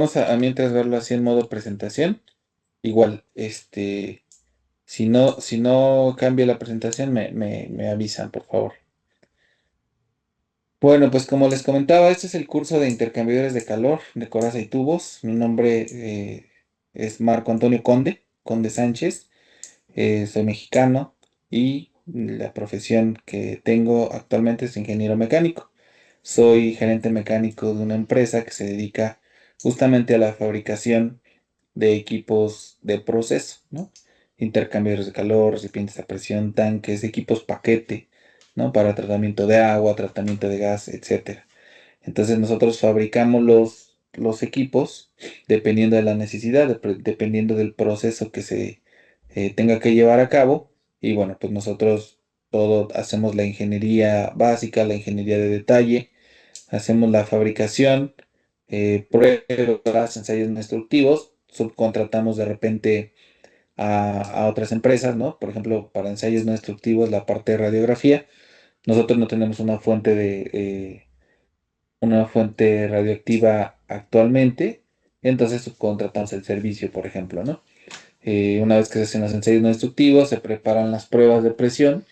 vamos a mientras verlo así en modo presentación. Igual, si no cambia la presentación, me avisan, por favor. Bueno, pues como les comentaba, este es el curso de intercambiadores de calor de coraza y tubos. Mi nombre es Marco Antonio Conde Sánchez. Soy mexicano y la profesión que tengo actualmente es ingeniero mecánico. Soy gerente mecánico de una empresa que se dedica justamente a la fabricación de equipos de proceso, ¿no? Intercambiadores de calor, recipientes a presión, tanques, equipos paquete, ¿no? Para tratamiento de agua, tratamiento de gas, etcétera. Entonces nosotros fabricamos los equipos dependiendo de la necesidad, dependiendo del proceso que se tenga que llevar a cabo. Y bueno, pues nosotros todo hacemos la ingeniería básica, la ingeniería de detalle, hacemos la fabricación, pruebas, ensayos no instructivos, subcontratamos de repente a otras empresas, ¿no? Por ejemplo, para ensayos no instructivos, la parte de radiografía. Nosotros no tenemos una fuente radioactiva actualmente, entonces subcontratamos el servicio, por ejemplo, ¿no? Una vez que se hacen los ensayos no destructivos, se preparan las pruebas de presión.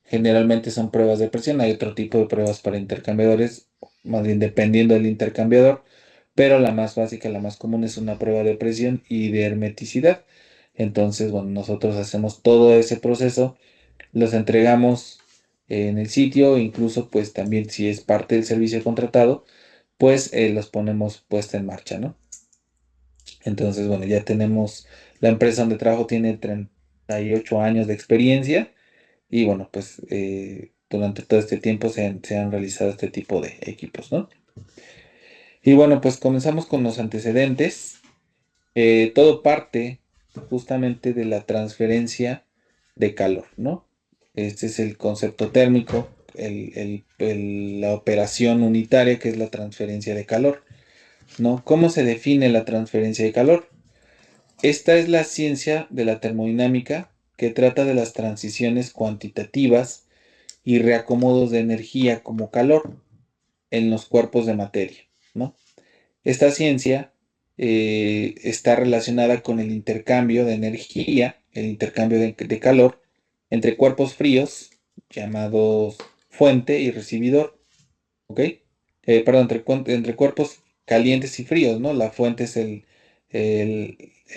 Generalmente son pruebas de presión, hay otro tipo de pruebas para intercambiadores, más bien dependiendo del intercambiador, pero la más básica, la más común es una prueba de presión y de hermeticidad. Entonces, bueno, nosotros hacemos todo ese proceso, los entregamos en el sitio, incluso pues también si es parte del servicio contratado, pues los ponemos puesta en marcha, ¿no? Entonces, bueno, ya tenemos, la empresa donde trabajo tiene 38 años de experiencia y bueno, pues durante todo este tiempo se han realizado este tipo de equipos, ¿no? Y bueno, pues comenzamos con los antecedentes. Todo parte justamente de la transferencia de calor, ¿no? Este es el concepto térmico, la operación unitaria que es la transferencia de calor, ¿no? ¿Cómo se define la transferencia de calor? Esta es la ciencia de la termodinámica que trata de las transiciones cuantitativas y reacomodos de energía como calor en los cuerpos de materia, ¿no? Esta ciencia está relacionada con el intercambio de energía, el intercambio de calor entre cuerpos fríos, llamados fuente y recibidor, ¿ok? Perdón, entre cuerpos calientes y fríos, ¿no? La fuente es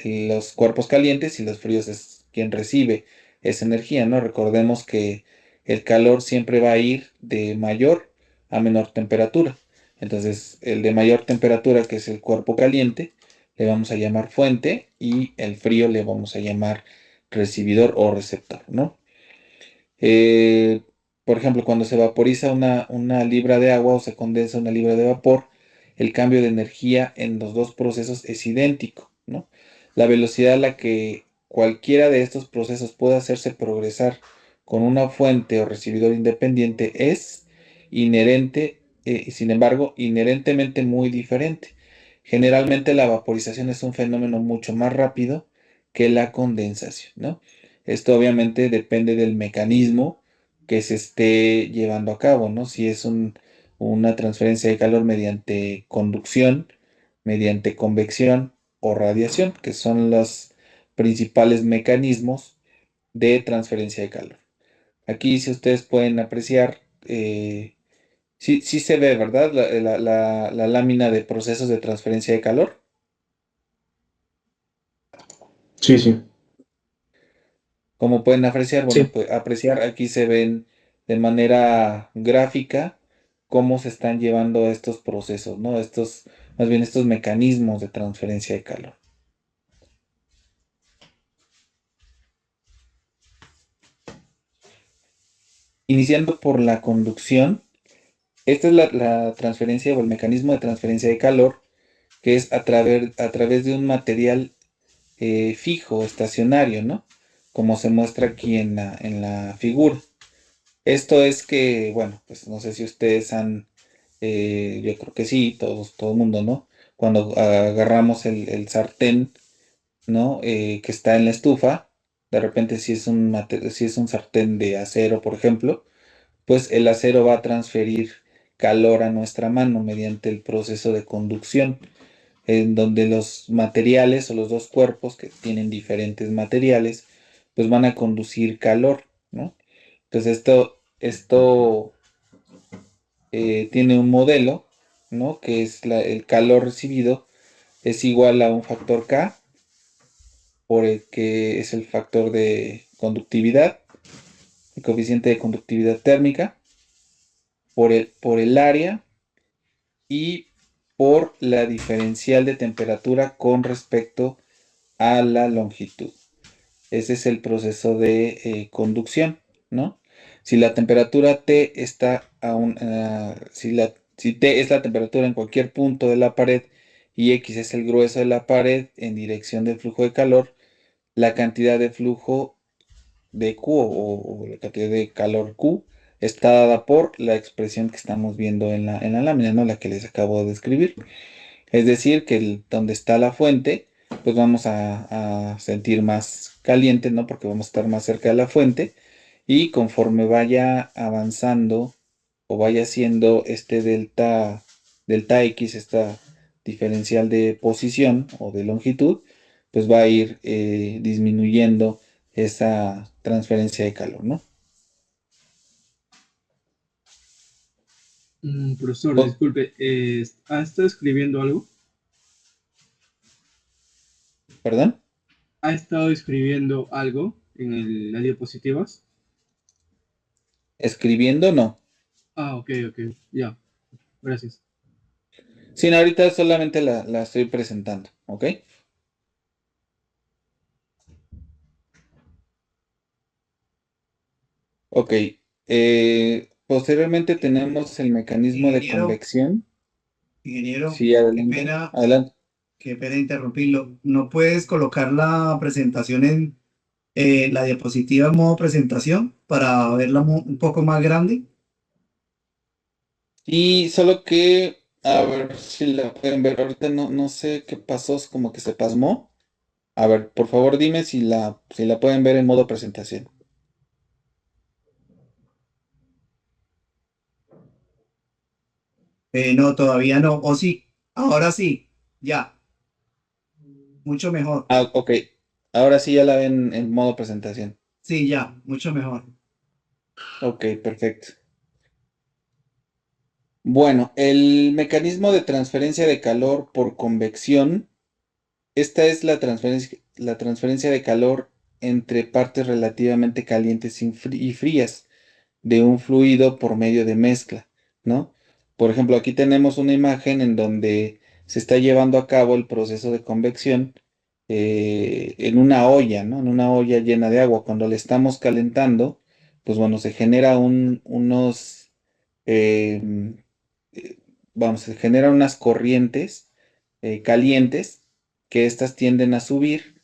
los cuerpos calientes y los fríos es quien recibe esa energía, ¿no? Recordemos que el calor siempre va a ir de mayor a menor temperatura. Entonces, el de mayor temperatura, que es el cuerpo caliente, le vamos a llamar fuente y el frío le vamos a llamar recibidor o receptor, ¿no? Eh, por ejemplo, cuando se vaporiza una libra de agua o se condensa una libra de vapor, el cambio de energía en los dos procesos es idéntico, ¿no? La velocidad a la que cualquiera de estos procesos puede hacerse progresar con una fuente o recibidor independiente es inherente, sin embargo, inherentemente muy diferente. Generalmente la vaporización es un fenómeno mucho más rápido que la condensación, ¿no? Esto obviamente depende del mecanismo que se esté llevando a cabo, ¿no? Si es una transferencia de calor mediante conducción, mediante convección o radiación, que son los principales mecanismos de transferencia de calor. Aquí, si ustedes pueden apreciar, sí, sí se ve, ¿verdad? La lámina de procesos de transferencia de calor. Sí, sí, Como pueden apreciar, bueno, sí. pues apreciar aquí se ven de manera gráfica cómo se están llevando estos procesos, ¿no? Más bien estos mecanismos de transferencia de calor. Iniciando por la conducción, esta es la transferencia o el mecanismo de transferencia de calor, que es a través de un material fijo, estacionario, ¿no? Como se muestra aquí en la figura. Esto es que, bueno, pues no sé si ustedes yo creo que sí, todo el mundo, ¿no? Cuando agarramos el sartén, ¿no? Que está en la estufa, de repente si es un sartén de acero, por ejemplo, pues el acero va a transferir calor a nuestra mano mediante el proceso de conducción. en donde los materiales o los dos cuerpos que tienen diferentes materiales, pues van a conducir calor, ¿no? Entonces esto tiene un modelo, ¿no? Que es el calor recibido es igual a un factor K, por el que es el factor de conductividad, el coeficiente de conductividad térmica, por el área y por la diferencial de temperatura con respecto a la longitud. Ese es el proceso de conducción, ¿no? Si la temperatura T está si T es la temperatura en cualquier punto de la pared y X es el grueso de la pared en dirección del flujo de calor, la cantidad de flujo de Q o la cantidad de calor Q está dada por la expresión que estamos viendo en la lámina, ¿no? La que les acabo de describir. Es decir, que donde está la fuente, pues vamos a sentir más caliente, ¿no? Porque vamos a estar más cerca de la fuente. Y conforme vaya avanzando o vaya siendo este delta X, esta diferencial de posición o de longitud, pues va a ir disminuyendo esa transferencia de calor, ¿no? Profesor, Oh, disculpe, ¿ha estado escribiendo algo? ¿perdón? ¿Ha estado escribiendo algo en las diapositivas? Escribiendo, no. Ah, ok, ok, ya, gracias. Sí, no, ahorita solamente la estoy presentando, ¿ok? Ok. Posteriormente tenemos el mecanismo de Ingeniero, convección. ingeniero, Sí, adelante. Adelante. qué pena interrumpirlo. ¿No puedes colocar la presentación en la diapositiva en modo presentación para verla un poco más grande? Y solo que, a ver si la pueden ver. Ahorita no sé qué pasó, es como que se pasmó. A ver, por favor dime si la pueden ver en modo presentación. No, todavía no. O sí, ahora sí, ya, mucho mejor. Ah, ok. Ahora sí ya la ven en modo presentación. Sí, ya, mucho mejor. Ok, perfecto. Bueno, el mecanismo de transferencia de calor por convección. Esta es la transferencia de calor entre partes relativamente calientes y frías de un fluido por medio de mezcla, ¿no? Por ejemplo, aquí tenemos una imagen en donde se está llevando a cabo el proceso de convección en una olla, ¿no? En una olla llena de agua. Cuando le estamos calentando, pues bueno, se genera eh, se generan unas corrientes calientes que estas tienden a subir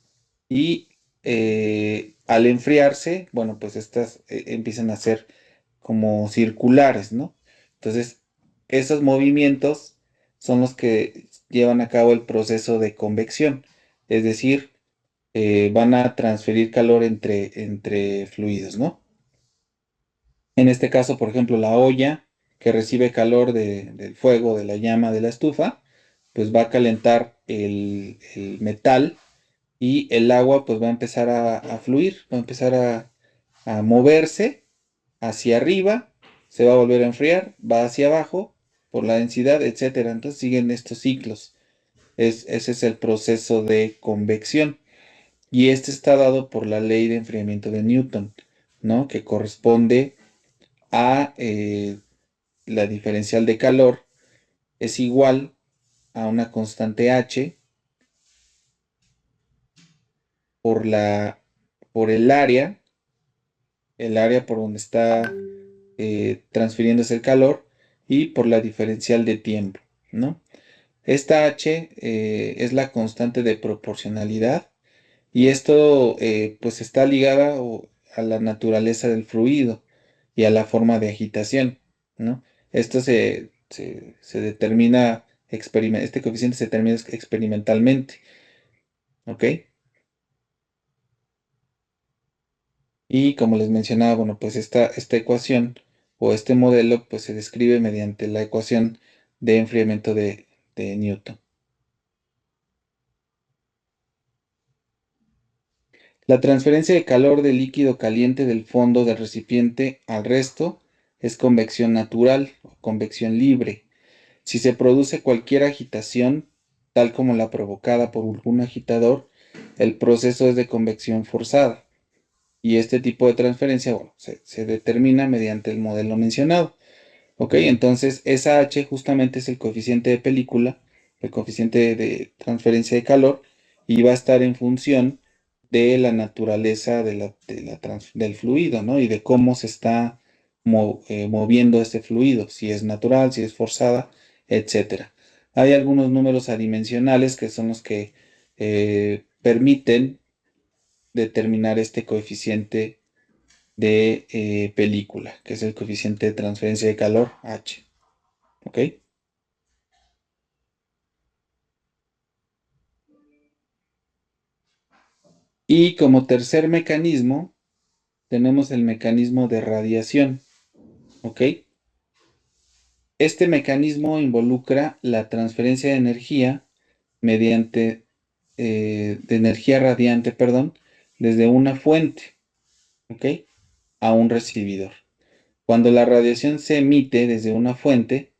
y al enfriarse, bueno, pues estas empiezan a ser como circulares, ¿no? Entonces, esos movimientos son los que llevan a cabo el proceso de convección, es decir, van a transferir calor entre fluidos, ¿no? En este caso, por ejemplo, la olla que recibe calor del fuego, de la llama de la estufa, pues va a calentar el metal y el agua pues va a empezar a fluir, va a empezar a moverse hacia arriba, se va a volver a enfriar, va hacia abajo por la densidad, etcétera. Entonces siguen estos ciclos. Ese es el proceso de convección. Y este está dado por la ley de enfriamiento de Newton, ¿no? Que corresponde a la diferencial de calor es igual a una constante H por por el área por donde está transfiriéndose el calor y por la diferencial de tiempo, ¿no? Esta H es la constante de proporcionalidad y esto pues está ligada a la naturaleza del fluido y a la forma de agitación, ¿no? Esto se determina, este coeficiente se determina experimentalmente, ¿ok? Y como les mencionaba, bueno, pues esta ecuación o este modelo pues se describe mediante la ecuación de enfriamiento de Newton. La transferencia de calor del líquido caliente del fondo del recipiente al resto es convección natural o convección libre. Si se produce cualquier agitación, tal como la provocada por algún agitador, el proceso es de convección forzada. Y este tipo de transferencia, bueno, se determina mediante el modelo mencionado. ¿Ok? Entonces, esa H justamente es el coeficiente de película, el coeficiente de transferencia de calor, y va a estar en función de la naturaleza del fluido, ¿no? Y de cómo se está moviendo este fluido, si es natural, si es forzada, etcétera. Hay algunos números adimensionales que son los que permiten determinar este coeficiente de película, que es el coeficiente de transferencia de calor, H. ¿Ok? Y como tercer mecanismo, tenemos el mecanismo de radiación. ¿Ok? Este mecanismo involucra la transferencia de energía mediante, de energía radiante, perdón, desde una fuente, ¿ok? A un recibidor. Cuando la radiación se emite desde una fuente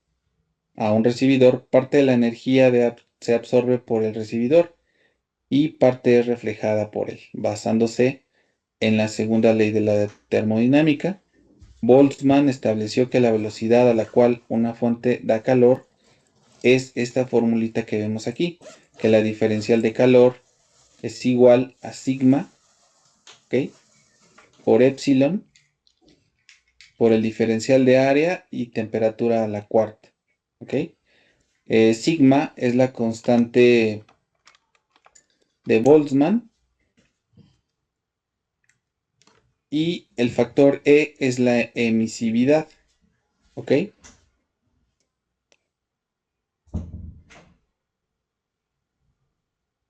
a un recibidor, parte de la energía se absorbe por el recibidor y parte es reflejada por él, basándose en la segunda ley de la termodinámica. Boltzmann estableció que la velocidad a la cual una fuente da calor es esta formulita que vemos aquí, que la diferencial de calor es igual a sigma, ¿ok? Por epsilon, por el diferencial de área y temperatura a la cuarta, ¿ok? Sigma es la constante de Boltzmann y el factor E es la emisividad, ¿ok?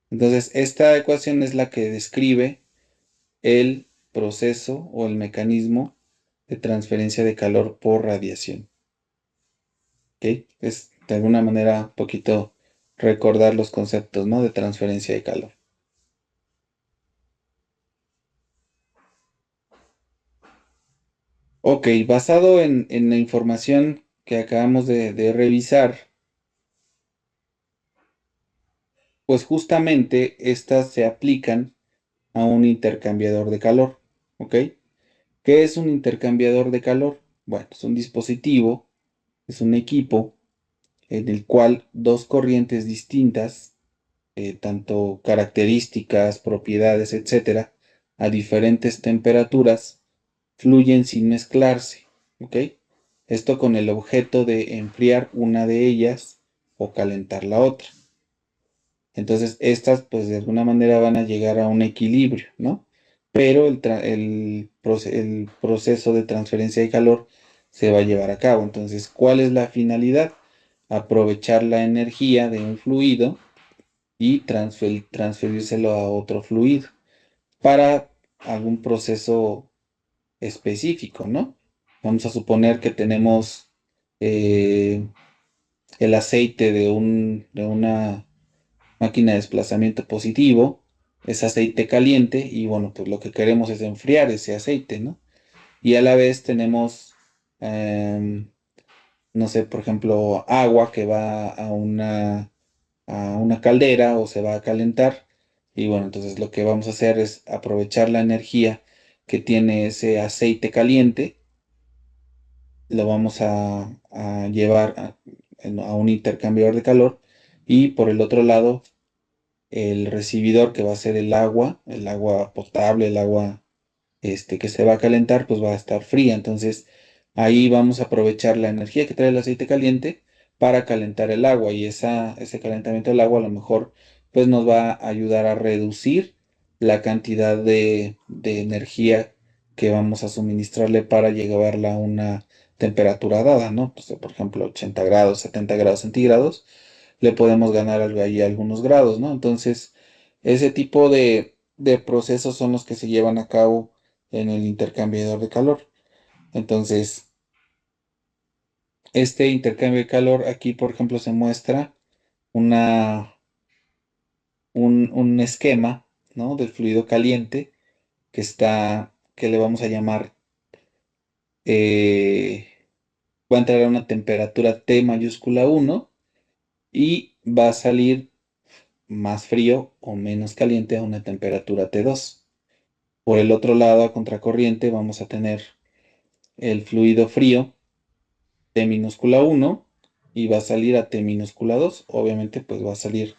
Entonces, esta ecuación es la que describe el proceso o el mecanismo de transferencia de calor por radiación. ¿Ok? Es de alguna manera un poquito recordar los conceptos, ¿no? De transferencia de calor. Ok, basado en la información que acabamos de revisar, pues justamente estas se aplican a un intercambiador de calor. ¿Ok? ¿Qué es un intercambiador de calor? Bueno, es un dispositivo, es un equipo en el cual dos corrientes distintas, tanto características, propiedades, etcétera, a diferentes temperaturas, fluyen sin mezclarse. ¿Ok? Esto con el objeto de enfriar una de ellas o calentar la otra. Entonces, estas, pues de alguna manera van a llegar a un equilibrio, ¿no? Pero el proceso de transferencia de calor se va a llevar a cabo. Entonces, ¿cuál es la finalidad? Aprovechar la energía de un fluido y transferírselo a otro fluido para algún proceso específico, ¿no? Vamos a suponer que tenemos eh, el aceite de una máquina de desplazamiento positivo, es aceite caliente y bueno, pues lo que queremos es enfriar ese aceite, ¿no? Y a la vez tenemos, no sé, por ejemplo, agua que va a una caldera o se va a calentar. Y bueno, entonces lo que vamos a hacer es aprovechar la energía que tiene ese aceite caliente, lo vamos a llevar a un intercambiador de calor y por el otro lado el recibidor que va a ser el agua potable, el agua que se va a calentar, pues va a estar fría. Entonces ahí vamos a aprovechar la energía que trae el aceite caliente para calentar el agua y ese calentamiento del agua a lo mejor pues nos va a ayudar a reducir la cantidad de energía que vamos a suministrarle para llevarla a una temperatura dada, ¿no? Pues, por ejemplo, 80 grados, 70 grados centígrados, le podemos ganar algo ahí algunos grados, ¿no? Entonces, ese tipo de procesos son los que se llevan a cabo en el intercambiador de calor. Entonces, este intercambio de calor aquí, por ejemplo, se muestra una, un esquema, ¿no? Del fluido caliente que le vamos a llamar, va a entrar a una temperatura T mayúscula 1 y va a salir más frío o menos caliente a una temperatura T2. Por el otro lado, a contracorriente, vamos a tener el fluido frío T minúscula 1 y va a salir a T minúscula 2. Obviamente, pues va a salir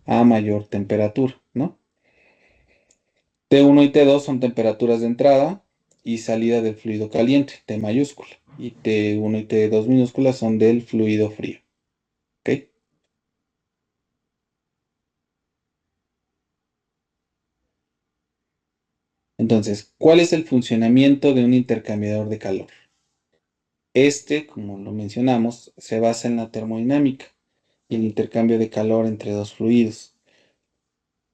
a mayor temperatura, ¿no? T1 y T2 son temperaturas de entrada y salida del fluido caliente, T mayúscula. Y T1 y T2 minúsculas son del fluido frío. ¿Ok? Entonces, ¿cuál es el funcionamiento de un intercambiador de calor? Este, como lo mencionamos, se basa en la termodinámica y el intercambio de calor entre dos fluidos.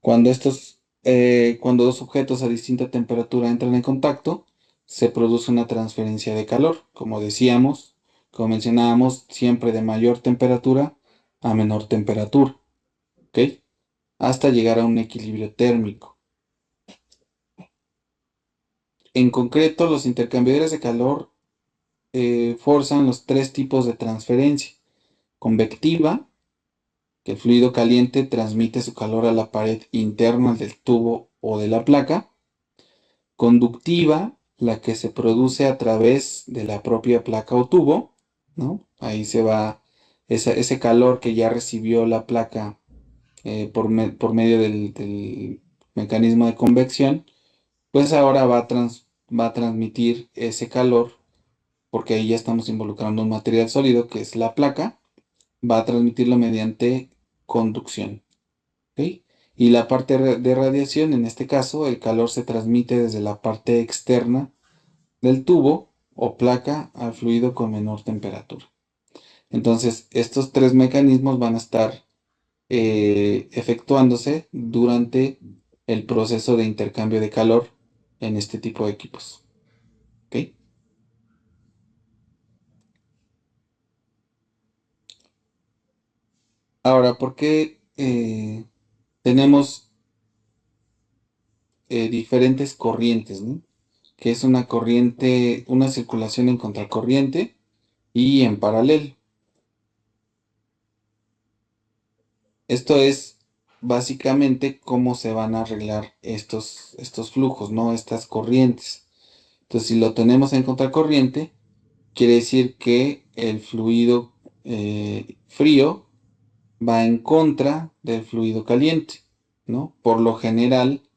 Cuando dos objetos a distinta temperatura entran en contacto, se produce una transferencia de calor, como decíamos, como mencionábamos, siempre de mayor temperatura a menor temperatura, ¿ok? Hasta llegar a un equilibrio térmico. En concreto, los intercambiadores de calor forzan los tres tipos de transferencia: convectiva, que el fluido caliente transmite su calor a la pared interna del tubo o de la placa; conductiva, la que se produce a través de la propia placa o tubo, ¿no? Ahí se va ese calor que ya recibió la placa por medio del mecanismo de convección, pues ahora va a transmitir ese calor, porque ahí ya estamos involucrando un material sólido que es la placa, va a transmitirlo mediante conducción, ¿ok? Y la parte de radiación, en este caso, el calor se transmite desde la parte externa del tubo o placa al fluido con menor temperatura. Entonces, estos tres mecanismos van a estar efectuándose durante el proceso de intercambio de calor en este tipo de equipos. ¿Ok? Ahora, ¿por qué tenemos diferentes corrientes, ¿no? Que es una corriente, una circulación en contracorriente y en paralelo. Esto es básicamente cómo se van a arreglar estos flujos, ¿no? Estas corrientes. Entonces, si lo tenemos en contracorriente, quiere decir que el fluido frío va en contra del fluido caliente, ¿no? Por lo general,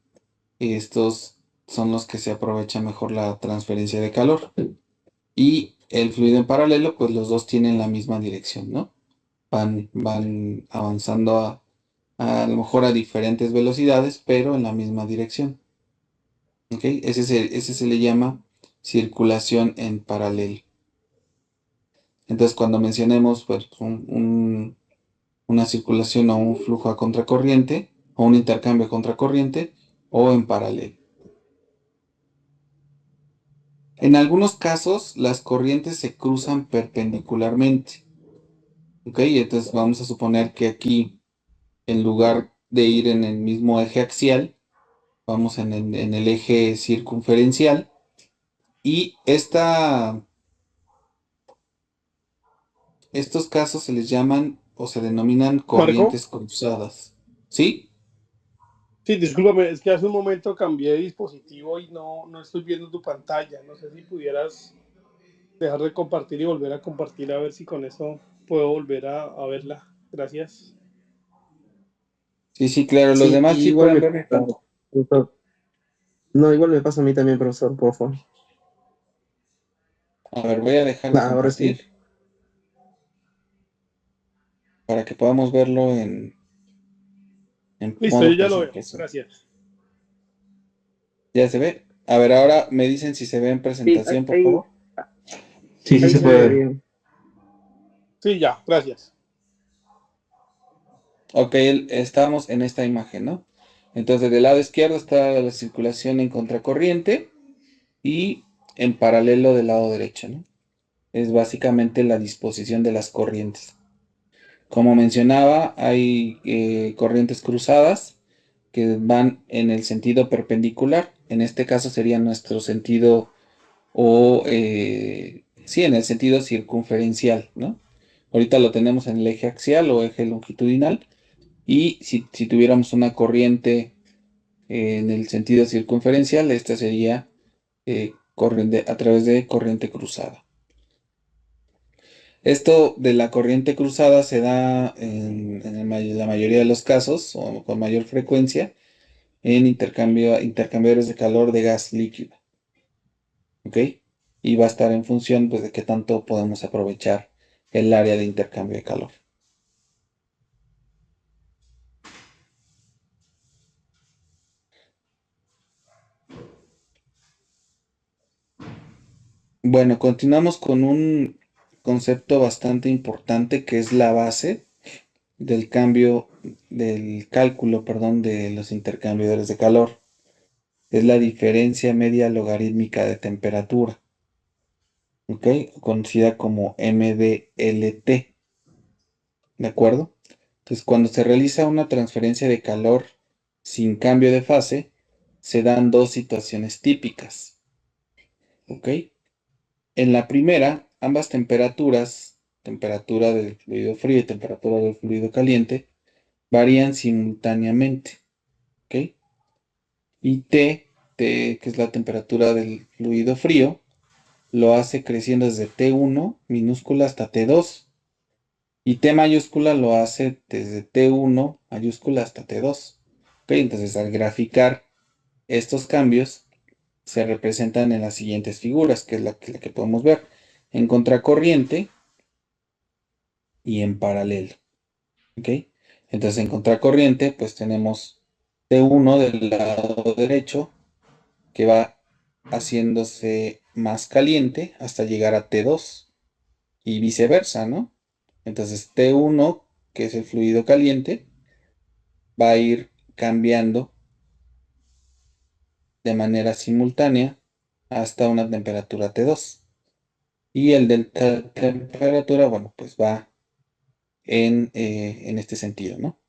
estos son los que se aprovecha mejor la transferencia de calor. Y el fluido en paralelo, pues los dos tienen la misma dirección, ¿no? Van avanzando a lo mejor a diferentes velocidades, pero en la misma dirección. ¿Ok? Ese se le llama circulación en paralelo. Entonces, cuando mencionemos pues, una circulación o un flujo a contracorriente, o un intercambio a contracorriente, o en paralelo. En algunos casos, las corrientes se cruzan perpendicularmente. ¿Ok? Entonces, vamos a suponer que aquí, en lugar de ir en el mismo eje axial, vamos en el eje circunferencial. Y estos casos se les llaman o se denominan Marco, corrientes cruzadas. ¿Sí? sí, discúlpame, es que hace un momento cambié de dispositivo y no estoy viendo tu pantalla. No sé si pudieras dejar de compartir y volver a compartir a ver si con eso puedo volver a verla. Gracias. Sí, sí, claro. Los Sí, demás sí igual pueden me ver. pasa, profesor. No, igual me pasa a mí también, profesor, por favor. A ver, voy a dejar de Ahora sí. compartir para que podamos verlo en Listo, yo modo ya lo veo. presentación. Gracias. ¿Ya se ve? A ver, ahora me dicen si se ve en Sí, presentación, por ahí, favor. Sí, sí ahí se se puede ve ver. bien. Sí, ya, gracias. Ok, estamos en esta imagen, ¿no? Entonces, del lado izquierdo está la circulación en contracorriente y en paralelo del lado derecho, ¿no? Es básicamente la disposición de las corrientes. Como mencionaba, hay corrientes cruzadas, que van en el sentido perpendicular. En este caso sería nuestro sentido sí, en el sentido circunferencial, ¿no? Ahorita lo tenemos en el eje axial o eje longitudinal. Y si tuviéramos una corriente en el sentido circunferencial, esta sería corriente, a través de corriente cruzada. Esto de la corriente cruzada se da la mayoría de los casos, o con mayor frecuencia, en intercambiadores de calor de gas líquido. ¿Ok? Y va a estar en función, pues, de qué tanto podemos aprovechar el área de intercambio de calor. Bueno, continuamos con un concepto bastante importante que es la base del cálculo, perdón, de los intercambiadores de calor. Es la diferencia media logarítmica de temperatura, ¿ok? Conocida como MDLT, ¿de acuerdo? Entonces, cuando se realiza una transferencia de calor sin cambio de fase, se dan dos situaciones típicas, ¿ok? En la primera, ambas temperaturas, temperatura del fluido frío y temperatura del fluido caliente, varían simultáneamente, ¿ok? Y T, que es la temperatura del fluido frío, lo hace creciendo desde T1 minúscula hasta T2. Y T mayúscula lo hace desde T1 mayúscula hasta T2. ¿Ok? Entonces, al graficar estos cambios, se representan en las siguientes figuras, que es la que podemos ver en contracorriente y en paralelo. ¿Ok? Entonces, en contracorriente, pues tenemos T1 del lado derecho, que va haciéndose más caliente hasta llegar a T2 y viceversa, ¿no? Entonces T1, que es el fluido caliente, va a ir cambiando de manera simultánea hasta una temperatura T2. Y el delta temperatura, bueno, pues va en este sentido, ¿no?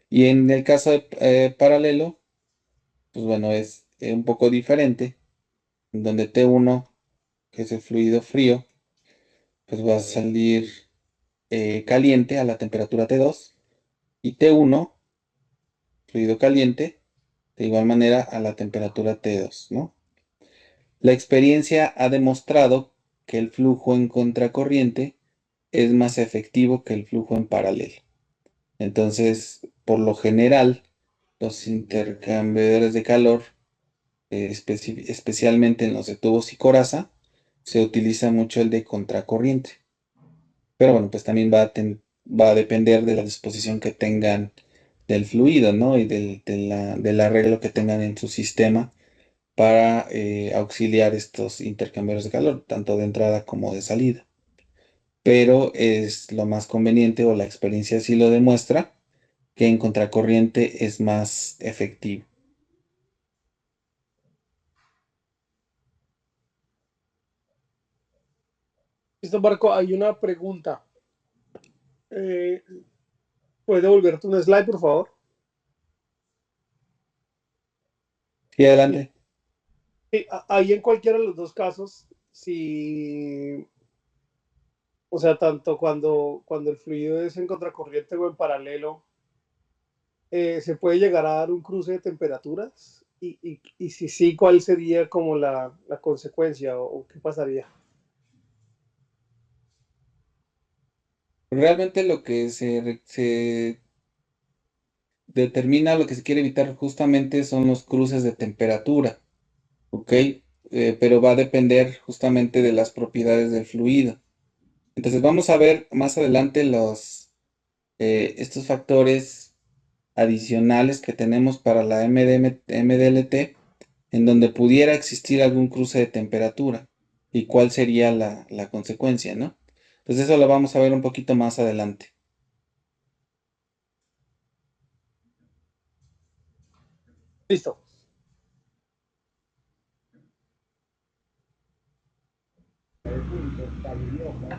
Y en el caso de paralelo, pues bueno, es un poco diferente, en donde T1, que es el fluido frío, pues va a salir caliente a la temperatura T2 y T1, fluido caliente, de igual manera a la temperatura T2, ¿no? La experiencia ha demostrado que el flujo en contracorriente es más efectivo que el flujo en paralelo. Entonces, por lo general, los intercambiadores de calor, especialmente en los de tubos y coraza, se utiliza mucho el de contracorriente. Pero bueno, pues también va a depender de la disposición que tengan del fluido, ¿no? Y del arreglo que tengan en su sistema para auxiliar estos intercambiadores de calor, tanto de entrada como de salida. Pero es lo más conveniente, o la experiencia sí lo demuestra, que en contracorriente es más efectivo. Listo, Marco, hay una pregunta. ¿Puedes devolverte un slide, por favor? Sí, adelante. Sí, ahí en cualquiera de los dos casos, si, o sea, tanto cuando el fluido es en contracorriente o en paralelo, se puede llegar a dar un cruce de temperaturas y si sí, ¿cuál sería como la consecuencia o qué pasaría? Realmente lo que se determina, lo que se quiere evitar justamente son los cruces de temperatura, ¿ok? Pero va a depender justamente de las propiedades del fluido. Entonces vamos a ver más adelante estos factores adicionales que tenemos para la MDLT, en donde pudiera existir algún cruce de temperatura y cuál sería la consecuencia, ¿no? Entonces eso lo vamos a ver un poquito más adelante. Listo.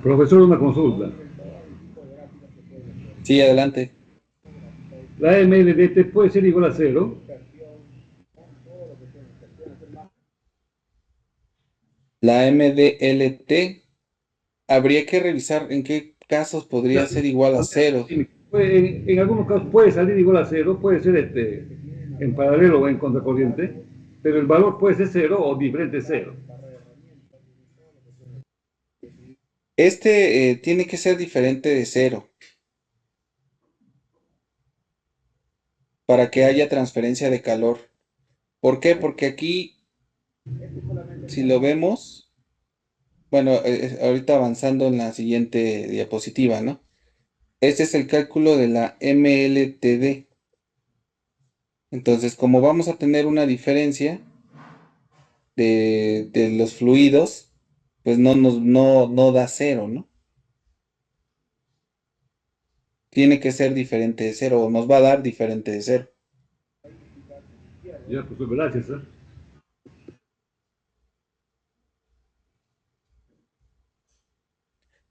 Profesor, una consulta. Sí, adelante. La MLDT puede ser igual a 0. La MDLT, habría que revisar en qué casos podría ser igual a 0. En algunos casos puede salir igual a 0, puede ser en paralelo o en contracorriente, pero el valor puede ser 0 o diferente 0. Tiene que ser diferente de 0 para que haya transferencia de calor. ¿Por qué? Porque aquí, si lo vemos, bueno, ahorita avanzando en la siguiente diapositiva, ¿no? Este es el cálculo de la MLTD. Entonces, como vamos a tener una diferencia de los fluidos, pues no da 0, ¿no? Tiene que ser diferente de 0, o nos va a dar diferente de 0. Ya, pues gracias.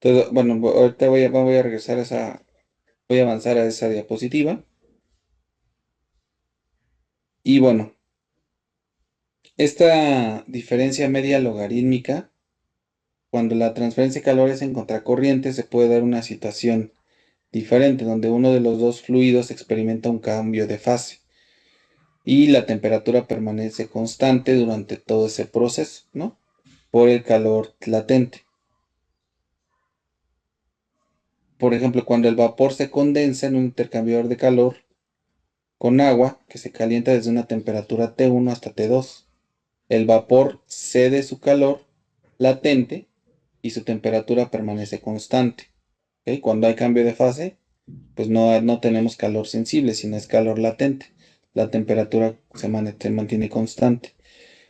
Entonces, bueno, ahorita voy a regresar voy a avanzar a esa diapositiva. Y bueno, esta diferencia media logarítmica, cuando la transferencia de calor es en contracorriente, se puede dar una situación diferente, donde uno de los dos fluidos experimenta un cambio de fase y la temperatura permanece constante durante todo ese proceso, ¿no? Por el calor latente. Por ejemplo, cuando el vapor se condensa en un intercambiador de calor con agua, que se calienta desde una temperatura T1 hasta T2, el vapor cede su calor latente y su temperatura permanece constante. ¿Ok? Cuando hay cambio de fase, pues no tenemos calor sensible, sino es calor latente. La temperatura se mantiene constante.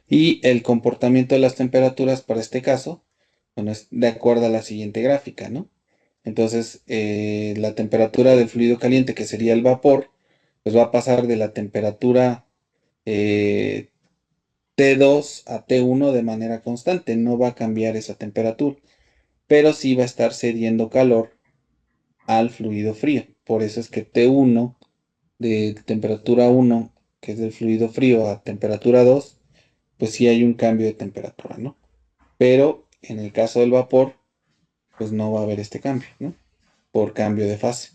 Y el comportamiento de las temperaturas para este caso, bueno, es de acuerdo a la siguiente gráfica, ¿no? Entonces, la temperatura del fluido caliente, que sería el vapor, pues va a pasar de la temperatura T2 a T1 de manera constante, no va a cambiar esa temperatura, pero sí va a estar cediendo calor al fluido frío. Por eso es que T1 de temperatura 1, que es del fluido frío, a temperatura 2, pues sí hay un cambio de temperatura, ¿no? Pero en el caso del vapor, pues no va a haber este cambio, ¿no? Por cambio de fase.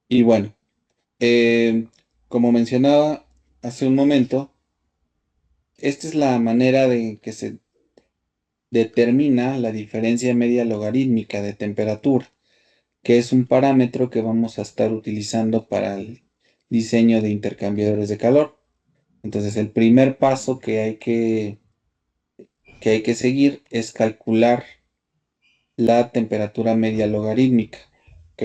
Y bueno, como mencionaba hace un momento, esta es la manera de que se determina la diferencia media logarítmica de temperatura, que es un parámetro que vamos a estar utilizando para el diseño de intercambiadores de calor. Entonces, el primer paso que hay que seguir es calcular la temperatura media logarítmica, ¿ok?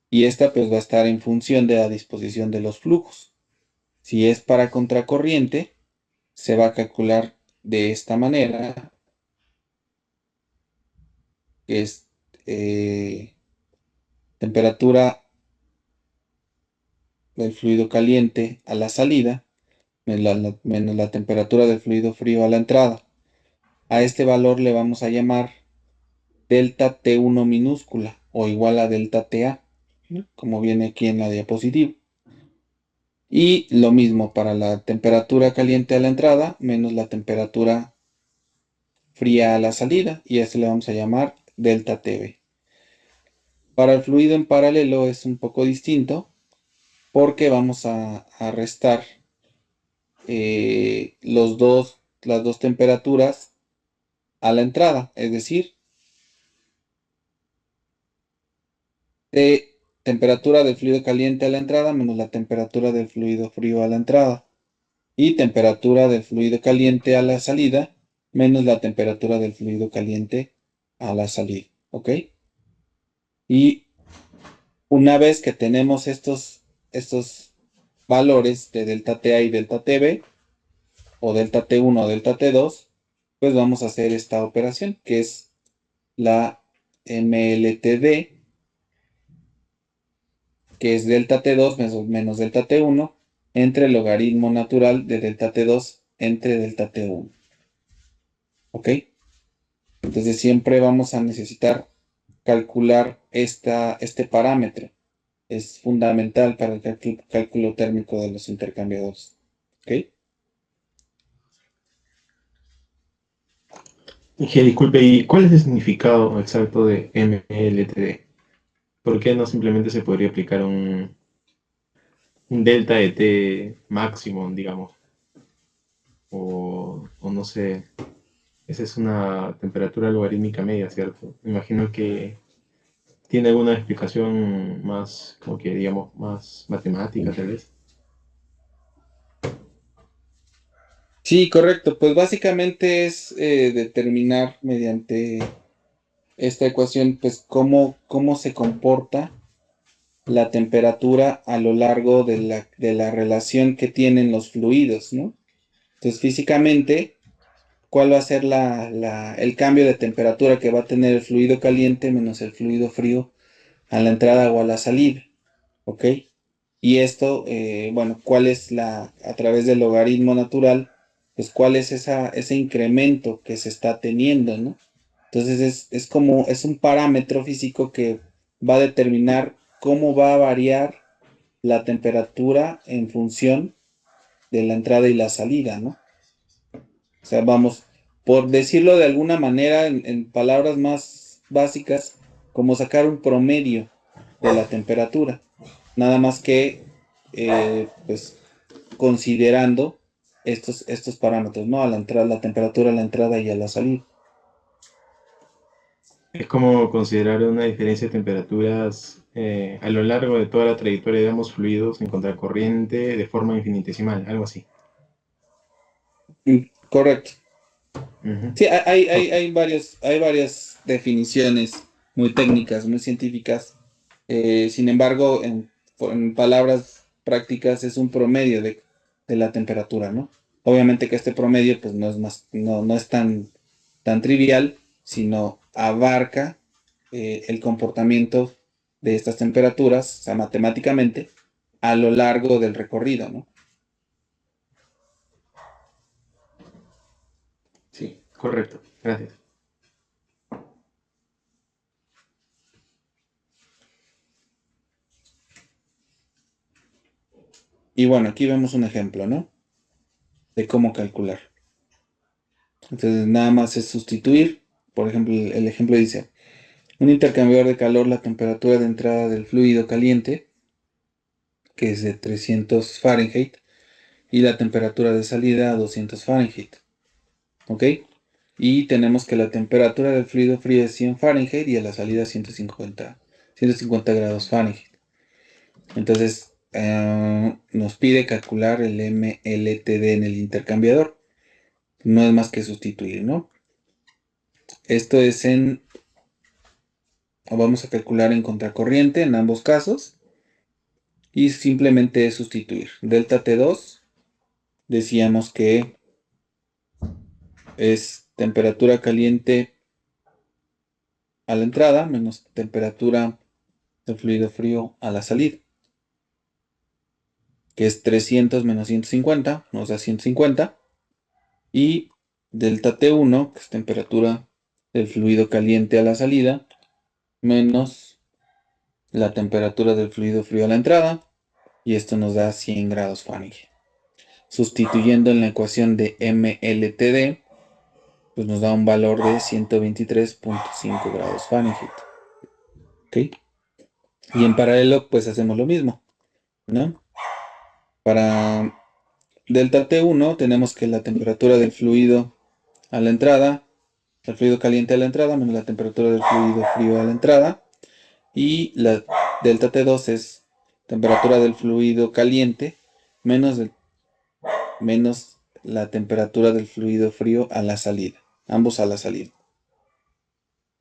Y esta pues va a estar en función de la disposición de los flujos. Si es para contracorriente, se va a calcular de esta manera, que es temperatura del fluido caliente a la salida, menos la temperatura del fluido frío a la entrada. A este valor le vamos a llamar delta T1 minúscula o igual a delta TA, ¿no? Como viene aquí en la diapositiva. Y lo mismo para la temperatura caliente a la entrada menos la temperatura fría a la salida, y a esto le vamos a llamar delta TB. Para el fluido en paralelo es un poco distinto, porque vamos a restar las dos temperaturas a la entrada, es decir, temperatura del fluido caliente a la entrada menos la temperatura del fluido frío a la entrada, y temperatura del fluido caliente a la salida menos la temperatura del fluido caliente a la salida, ¿ok? Y una vez que tenemos estos valores de delta TA y delta TB, o delta T1 o delta T2, pues vamos a hacer esta operación, que es la MLTD que es delta T2 menos delta T1, entre el logaritmo natural de delta T2 entre delta T1. ¿Ok? Entonces siempre vamos a necesitar calcular este parámetro. Es fundamental para el cálculo térmico de los intercambiadores. ¿Ok? Disculpe, ¿y cuál es el significado exacto de MLTD? ¿Por qué no simplemente se podría aplicar un delta de T máximo, digamos? O no sé, esa es una temperatura logarítmica media, ¿cierto? Me imagino que tiene alguna explicación más, como que digamos, más matemática, tal vez. Sí, correcto. Pues básicamente es determinar mediante esta ecuación, pues cómo se comporta la temperatura a lo largo de la relación que tienen los fluidos, ¿no? Entonces, físicamente, ¿cuál va a ser el cambio de temperatura que va a tener el fluido caliente menos el fluido frío a la entrada o a la salida? ¿Ok? Y esto, bueno, ¿cuál es a través del logaritmo natural, pues cuál es ese incremento que se está teniendo, ¿no? Entonces es un parámetro físico que va a determinar cómo va a variar la temperatura en función de la entrada y la salida, ¿no? O sea, vamos, por decirlo de alguna manera, en palabras más básicas, como sacar un promedio de la temperatura. Nada más que, pues, considerando estos parámetros, ¿no? A la entrada, la temperatura a la entrada y a la salida. Es como considerar una diferencia de temperaturas a lo largo de toda la trayectoria de ambos fluidos en contracorriente de forma infinitesimal, algo así. Correcto. Ujú. Sí, hay varias definiciones muy técnicas, muy científicas. Sin embargo, en palabras prácticas es un promedio de la temperatura, ¿no? Obviamente que este promedio pues no es tan trivial, sino abarca el comportamiento de estas temperaturas, o sea, matemáticamente, a lo largo del recorrido, ¿no? Sí, correcto. Gracias. Y bueno, aquí vemos un ejemplo, ¿no? De cómo calcular. Entonces, nada más es sustituir. Por ejemplo, el ejemplo dice, un intercambiador de calor, la temperatura de entrada del fluido caliente, que es de 300 Fahrenheit, y la temperatura de salida a 200 Fahrenheit. ¿Ok? Y tenemos que la temperatura del fluido frío es 100 Fahrenheit y a la salida 150 grados Fahrenheit. Entonces, nos pide calcular el MLTD en el intercambiador. No es más que sustituir, ¿no? Esto vamos a calcular en contracorriente en ambos casos y simplemente es sustituir. Delta T2, decíamos que es temperatura caliente a la entrada menos temperatura del fluido frío a la salida, que es 300 menos 150, nos da 150. Y delta T1, que es temperatura del fluido caliente a la salida, menos la temperatura del fluido frío a la entrada, y esto nos da 100 grados Fahrenheit. Sustituyendo en la ecuación de MLTD, pues nos da un valor de 123.5 grados Fahrenheit. ¿Ok? Y en paralelo, pues hacemos lo mismo, ¿no? Para delta T1 tenemos que la temperatura del fluido a la entrada, el fluido caliente a la entrada, menos la temperatura del fluido frío a la entrada, y la delta T2 es temperatura del fluido caliente menos la temperatura del fluido frío a la salida, ambos a la salida.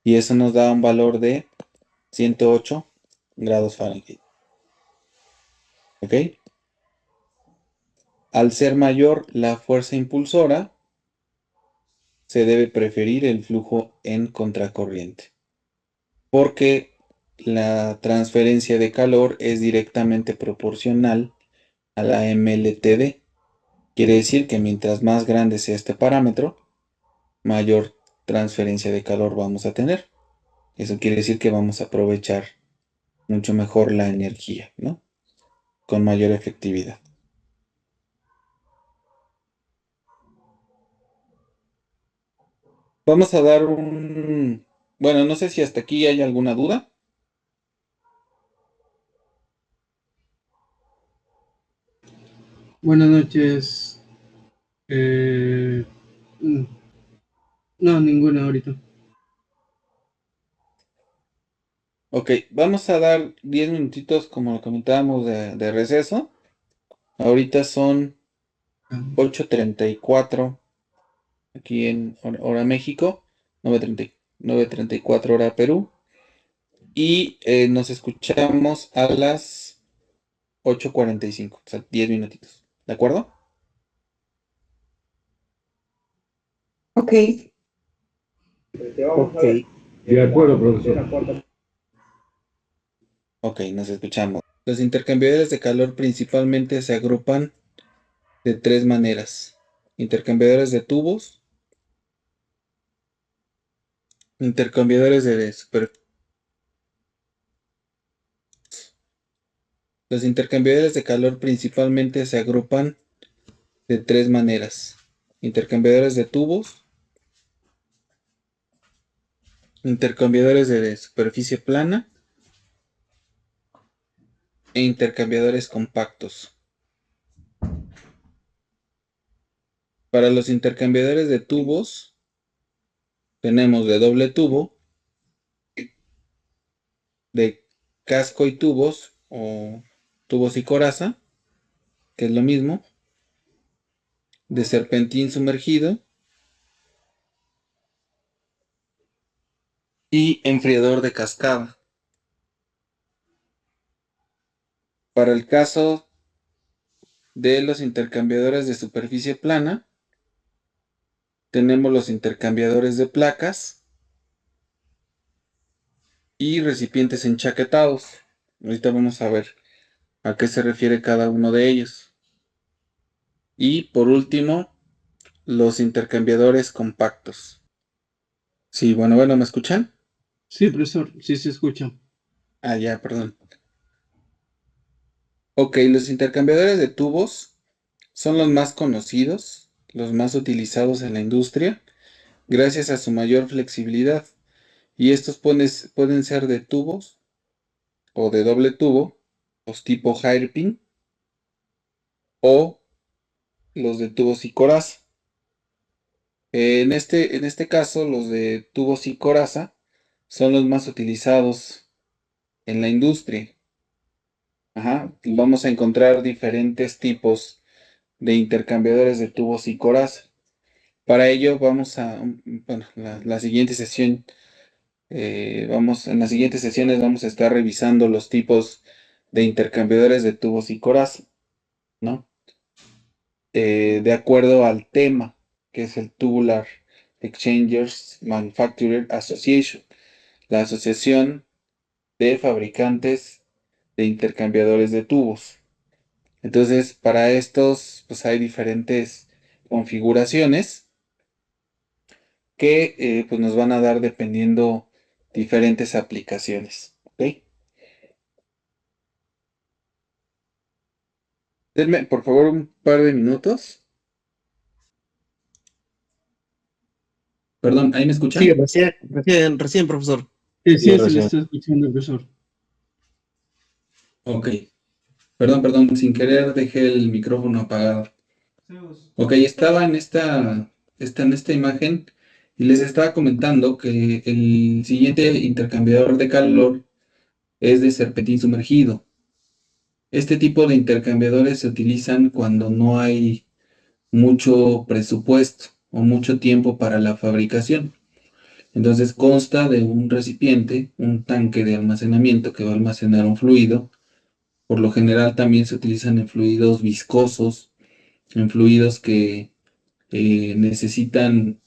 Y eso nos da un valor de 108 grados Fahrenheit. ¿Ok? Al ser mayor la fuerza impulsora, se debe preferir el flujo en contracorriente. Porque la transferencia de calor es directamente proporcional a la MLTD. Quiere decir que mientras más grande sea este parámetro, mayor transferencia de calor vamos a tener. Eso quiere decir que vamos a aprovechar mucho mejor la energía, ¿no? Con mayor efectividad. Vamos a dar un... Bueno, no sé si hasta aquí hay alguna duda. Buenas noches. Eh, mm, no, ninguna ahorita. Ok, vamos a dar 10 minutitos, como lo comentábamos, de receso. Ahorita son 8:34 aquí en hora México, 9:34 hora Perú. Y nos escuchamos a las 8:45, o sea, 10 minutitos. ¿De acuerdo? Ok. Ok. De acuerdo, profesor. Ok, nos escuchamos. Los intercambiadores de calor principalmente se agrupan de tres maneras. Intercambiadores de tubos, intercambiadores de Los intercambiadores de calor principalmente se agrupan de tres maneras. Intercambiadores de tubos, intercambiadores de superficie plana e intercambiadores compactos. Para los intercambiadores de tubos, tenemos de doble tubo, de casco y tubos o tubos y coraza, que es lo mismo, de serpentín sumergido y enfriador de cascada. Para el caso de los intercambiadores de superficie plana, tenemos los intercambiadores de placas y recipientes enchaquetados. Ahorita vamos a ver a qué se refiere cada uno de ellos. Y por último, los intercambiadores compactos. Sí, bueno, ¿me escuchan? Sí, profesor, sí se escucha. Ah, ya, perdón. Ok, los intercambiadores de tubos son los más conocidos, los más utilizados en la industria, gracias a su mayor flexibilidad. Y estos pueden ser de tubos o de doble tubo, los tipo hairpin, o los de tubos y coraza. En este caso, los de tubos y coraza son los más utilizados en la industria. Ajá, vamos a encontrar diferentes tipos de intercambiadores de tubos y coraza. Para ello vamos a, bueno, la siguiente sesión, en las siguientes sesiones vamos a estar revisando los tipos de intercambiadores de tubos y coraza, ¿no? De acuerdo al tema, que es el Tubular Exchangers Manufacturer Association, la asociación de fabricantes de intercambiadores de tubos. Entonces, para estos, pues hay diferentes configuraciones que pues nos van a dar dependiendo diferentes aplicaciones. ¿Ok? Denme, por favor, un par de minutos. Perdón, ¿ahí me escuchan? Sí, recién, profesor. Sí, Sí, sí, se le recién. está escuchando, profesor. Ok. Perdón, sin querer dejé el micrófono apagado. Ok, estaba en esta imagen y les estaba comentando que el siguiente intercambiador de calor es de serpentín sumergido. Este tipo de intercambiadores se utilizan cuando no hay mucho presupuesto o mucho tiempo para la fabricación. Entonces consta de un recipiente, un tanque de almacenamiento que va a almacenar un fluido. Por lo general también se utilizan en fluidos viscosos, en fluidos que necesitan,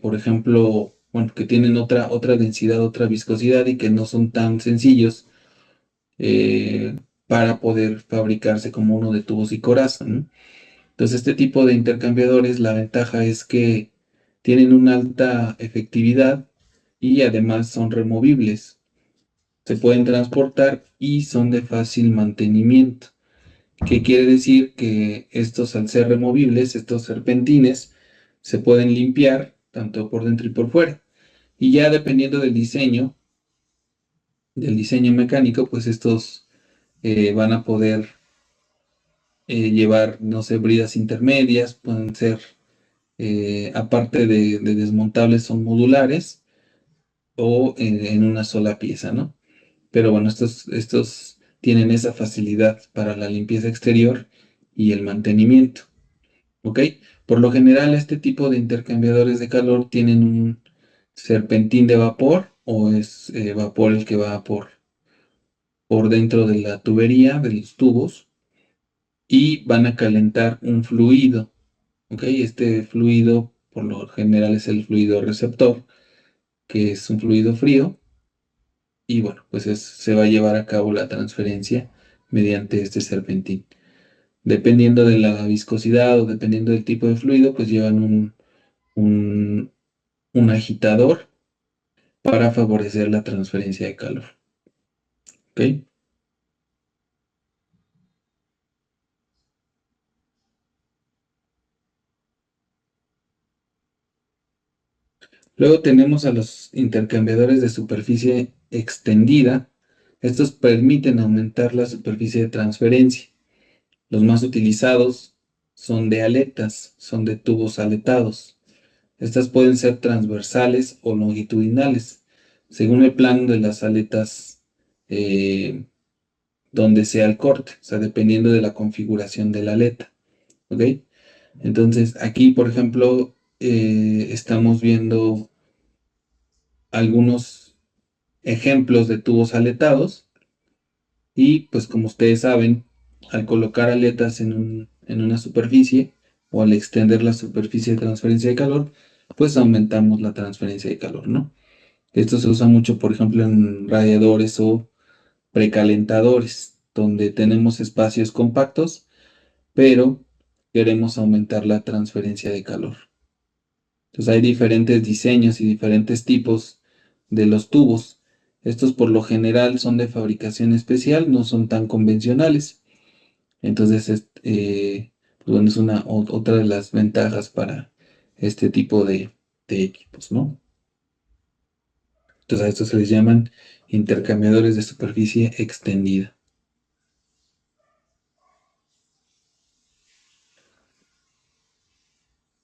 por ejemplo, bueno, que tienen otra densidad, otra viscosidad y que no son tan sencillos para poder fabricarse como uno de tubos y coraza, ¿no? Entonces, este tipo de intercambiadores, la ventaja es que tienen una alta efectividad y además son removibles. Se pueden transportar y son de fácil mantenimiento. ¿Qué quiere decir? Que estos, al ser removibles, estos serpentines, se pueden limpiar tanto por dentro y por fuera. Y ya dependiendo del diseño mecánico, pues estos van a poder llevar, no sé, bridas intermedias, pueden ser, aparte de desmontables, son modulares o en una sola pieza, ¿no? Pero bueno, estos tienen esa facilidad para la limpieza exterior y el mantenimiento, ¿ok? Por lo general, este tipo de intercambiadores de calor tienen un serpentín de vapor o es vapor el que va por dentro de la tubería, de los tubos, y van a calentar un fluido, ¿ok? Este fluido, por lo general, es el fluido receptor, que es un fluido frío, y bueno, pues se va a llevar a cabo la transferencia mediante este serpentín. Dependiendo de la viscosidad o dependiendo del tipo de fluido, pues llevan un agitador para favorecer la transferencia de calor. ¿Ok? Luego tenemos a los intercambiadores de superficie extendida. Estos permiten aumentar la superficie de transferencia. Los más utilizados son de aletas, son de tubos aletados. Estas pueden ser transversales o longitudinales, según el plano de las aletas donde sea el corte, o sea, dependiendo de la configuración de la aleta. ¿Ok? Entonces, aquí, por ejemplo, estamos viendo algunos ejemplos de tubos aletados y pues como ustedes saben, al colocar aletas en una superficie o al extender la superficie de transferencia de calor, pues aumentamos la transferencia de calor, ¿no? Esto se usa mucho, por ejemplo, en radiadores o precalentadores, donde tenemos espacios compactos, pero queremos aumentar la transferencia de calor. Entonces hay diferentes diseños y diferentes tipos de los tubos. Estos por lo general son de fabricación especial, no son tan convencionales. Entonces, pues bueno, es otra de las ventajas para este tipo de equipos, ¿no? Entonces a estos se les llaman intercambiadores de superficie extendida.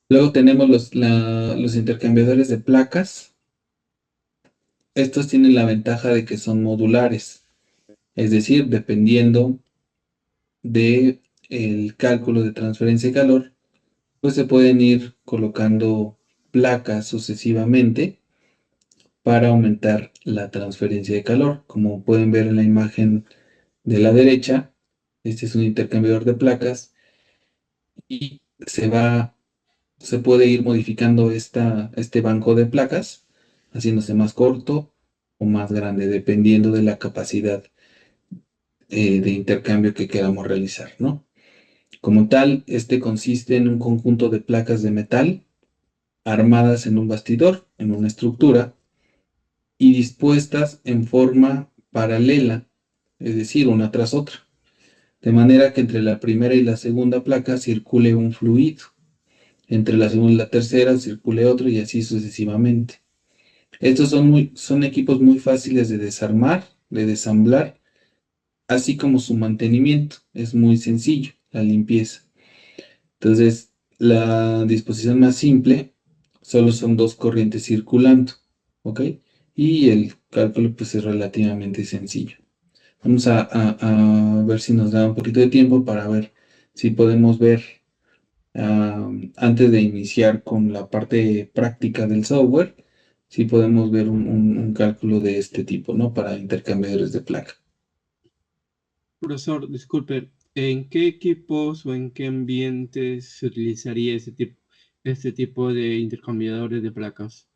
Luego tenemos los intercambiadores de placas. Estos tienen la ventaja de que son modulares, es decir, dependiendo del cálculo de transferencia de calor, pues se pueden ir colocando placas sucesivamente para aumentar la transferencia de calor. Como pueden ver en la imagen de la derecha, este es un intercambiador de placas y se puede ir modificando este banco de placas, haciéndose más corto o más grande, dependiendo de la capacidad de intercambio que queramos realizar, ¿no? Como tal, este consiste en un conjunto de placas de metal armadas en un bastidor, en una estructura, y dispuestas en forma paralela, es decir, una tras otra, de manera que entre la primera y la segunda placa circule un fluido, entre la segunda y la tercera circule otro y así sucesivamente. Estos son equipos muy fáciles de desarmar, de desamblar, así como su mantenimiento. Es muy sencillo, la limpieza. Entonces, la disposición más simple solo son dos corrientes circulando, ¿ok? Y el cálculo pues es relativamente sencillo. Vamos a ver si nos da un poquito de tiempo para ver si podemos ver, antes de iniciar con la parte práctica del software, si podemos ver un cálculo de este tipo, ¿no? Para intercambiadores de placa. Profesor, disculpe, ¿en qué equipos o en qué ambientes se utilizaría este tipo de intercambiadores de placas?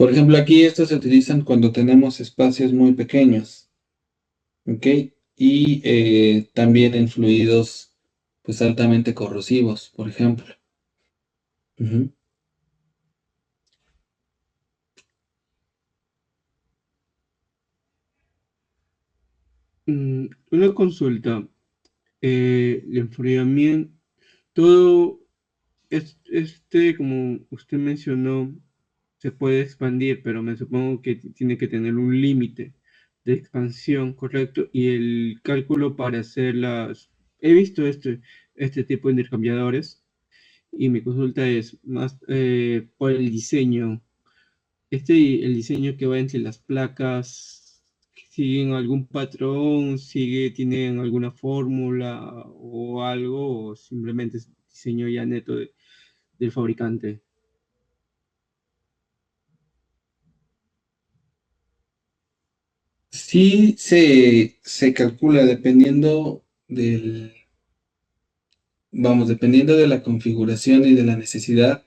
Por ejemplo, aquí estos se utilizan cuando tenemos espacios muy pequeños, ¿ok? Y también en fluidos pues altamente corrosivos, por ejemplo. Ujú. Una consulta. El enfriamiento, todo como usted mencionó, se puede expandir, pero me supongo que tiene que tener un límite de expansión, ¿correcto? Y el cálculo para hacer las... He visto este tipo de intercambiadores y mi consulta es más por el diseño. El diseño que va entre las placas, ¿siguen algún patrón? ¿Tienen alguna fórmula o algo? ¿O simplemente es diseño ya neto del fabricante? Sí se calcula dependiendo dependiendo de la configuración y de la necesidad,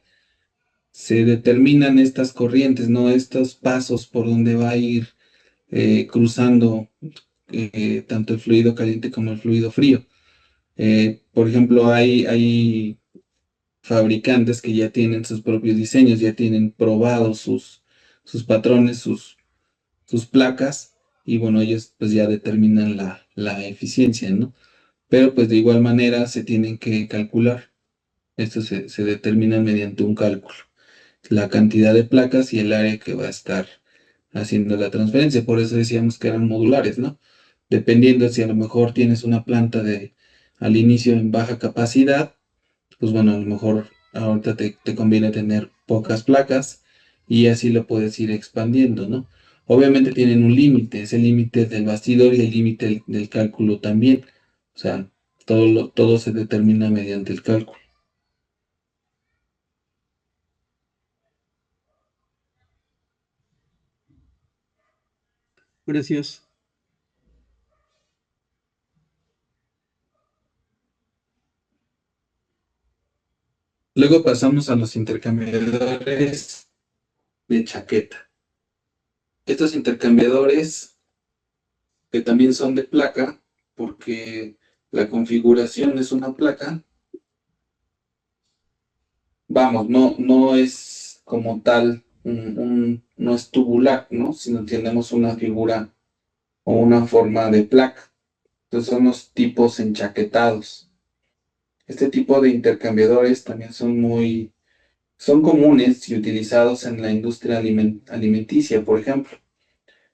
se determinan estas corrientes, ¿no? Estos pasos por donde va a ir cruzando tanto el fluido caliente como el fluido frío. Por ejemplo, hay fabricantes que ya tienen sus propios diseños, ya tienen probados sus patrones, sus placas, y bueno, ellos pues ya determinan la eficiencia, ¿no? Pero pues de igual manera se tienen que calcular. Esto se determina mediante un cálculo, la cantidad de placas y el área que va a estar haciendo la transferencia. Por eso decíamos que eran modulares, ¿no? Dependiendo si a lo mejor tienes una planta al inicio en baja capacidad, pues bueno, a lo mejor ahorita te conviene tener pocas placas y así lo puedes ir expandiendo, ¿no? Obviamente tienen un límite, es el límite del bastidor y el límite del cálculo también. O sea, todo se determina mediante el cálculo. Gracias. Luego pasamos a los intercambiadores de chaqueta. Estos intercambiadores que también son de placa, porque la configuración es una placa, vamos, no es como tal, no es tubular, ¿no? Sino tenemos una figura o una forma de placa. Entonces son los tipos enchaquetados. Este tipo de intercambiadores también son comunes y utilizados en la industria alimenticia, por ejemplo,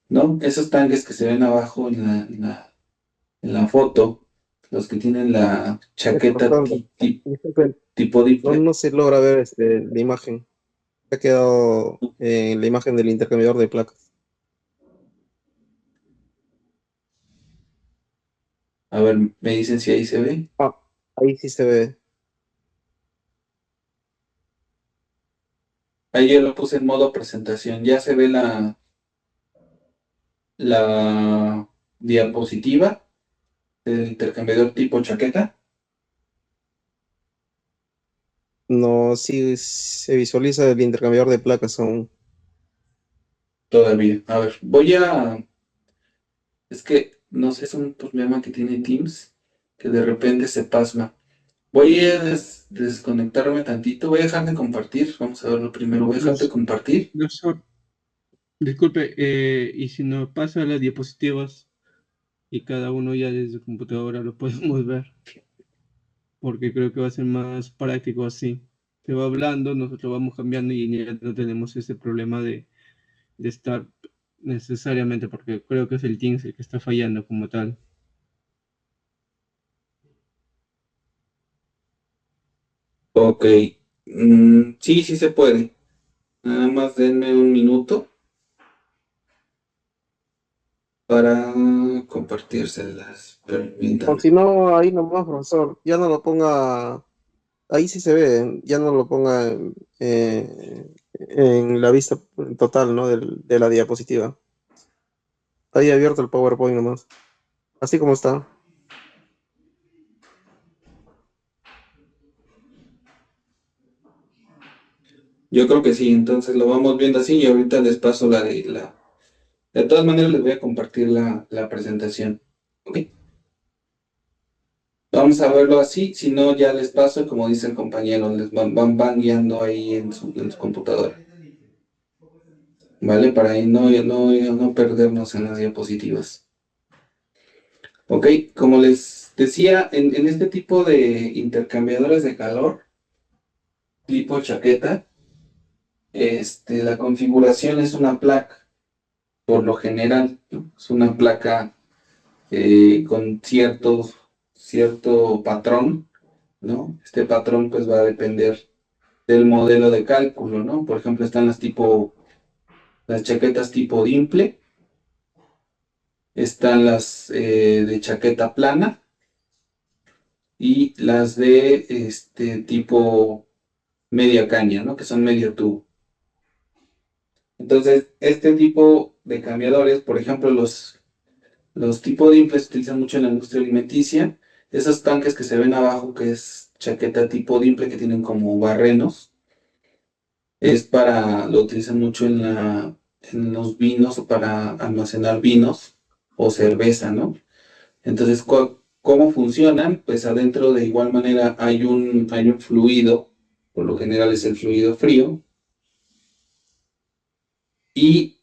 ¿no? Esos tanques que se ven abajo en la foto, los que tienen la chaqueta Profesor, disculpen, tipo no, diplet. no se logra ver la imagen. Ha quedado la imagen del intercambiador de placas. A ver, me dicen si ahí se ve. Ah, ahí sí se ve. Ahí yo lo puse en modo presentación. Ya se ve la diapositiva del intercambiador tipo chaqueta. No, sí se visualiza el intercambiador de placas aún. Todavía. A ver, es que no sé, es un problema que tiene Teams que de repente se pasma. Voy a desconectarme tantito. Voy a dejar de compartir. Vamos a verlo primero. Voy a dejar de Los, compartir. Profesor, disculpe, y si nos pasa las diapositivas y cada uno ya desde su computadora lo podemos ver, porque creo que va a ser más práctico así. Se va hablando, nosotros vamos cambiando y ya no tenemos ese problema de estar necesariamente, porque creo que es el Teams el que está fallando como tal. Ok. Sí, sí se puede. Nada más denme un minuto para compartírselas. O Permítanme. si no, ahí nomás, profesor, ya no lo ponga, ahí sí se ve, ya no lo ponga en la vista total, ¿no? De la diapositiva. Ahí abierto el PowerPoint nomás, así como está. Yo creo que sí, entonces lo vamos viendo así y ahorita les paso la de la... De todas maneras les voy a compartir la presentación. ¿Ok? Vamos a verlo así, si no ya les paso, como dice el compañero, les van guiando ahí en su computadora. ¿Vale? Para ahí no perdernos en las diapositivas. Ok, como les decía, en este tipo de intercambiadores de calor, tipo chaqueta, la configuración es una placa, por lo general, ¿no? Es una placa con cierto patrón, ¿no? Este patrón pues va a depender del modelo de cálculo, ¿no? Por ejemplo, están las chaquetas tipo dimple, están las de chaqueta plana y las de tipo media caña, ¿no? Que son medio tubo. Entonces, este tipo de cambiadores, por ejemplo, los tipo dimple se utilizan mucho en la industria alimenticia. Esos tanques que se ven abajo, que es chaqueta tipo dimple, que tienen como barrenos, lo utilizan mucho en los vinos o para almacenar vinos o cerveza, ¿no? Entonces, ¿cómo funcionan? Pues adentro de igual manera hay un fluido, por lo general es el fluido frío, y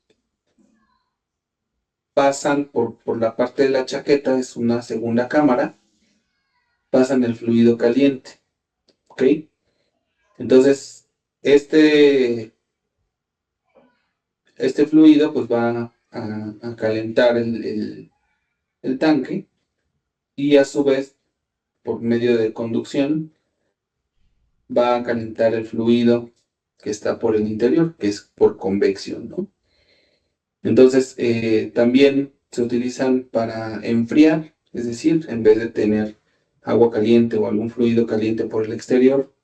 pasan por la parte de la chaqueta, es una segunda cámara, pasan el fluido caliente, ¿ok? Entonces, este fluido pues va a calentar el tanque y a su vez, por medio de conducción, va a calentar el fluido que está por el interior, que es por convección, ¿no? Entonces, también se utilizan para enfriar, es decir, en vez de tener agua caliente o algún fluido caliente por el exterior,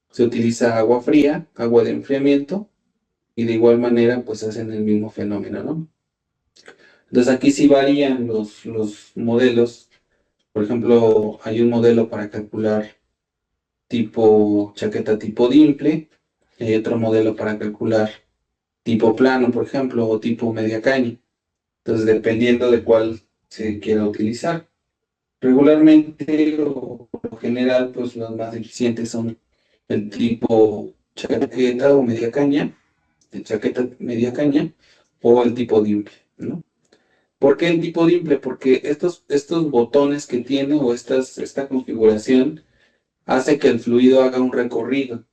se utiliza agua fría, agua de enfriamiento, y de igual manera, pues hacen el mismo fenómeno, ¿no? Entonces, aquí sí varían los modelos. Por ejemplo, hay un modelo para calcular tipo chaqueta tipo dimple, hay otro modelo para calcular tipo plano, por ejemplo, o tipo media caña. Entonces, dependiendo de cuál se quiera utilizar. Regularmente o por lo general, pues los más eficientes son el tipo chaqueta o media caña, de chaqueta media caña, o el tipo dimple, ¿no? ¿Por qué el tipo dimple? Porque estos botones que tiene o esta configuración hace que el fluido haga un recorrido.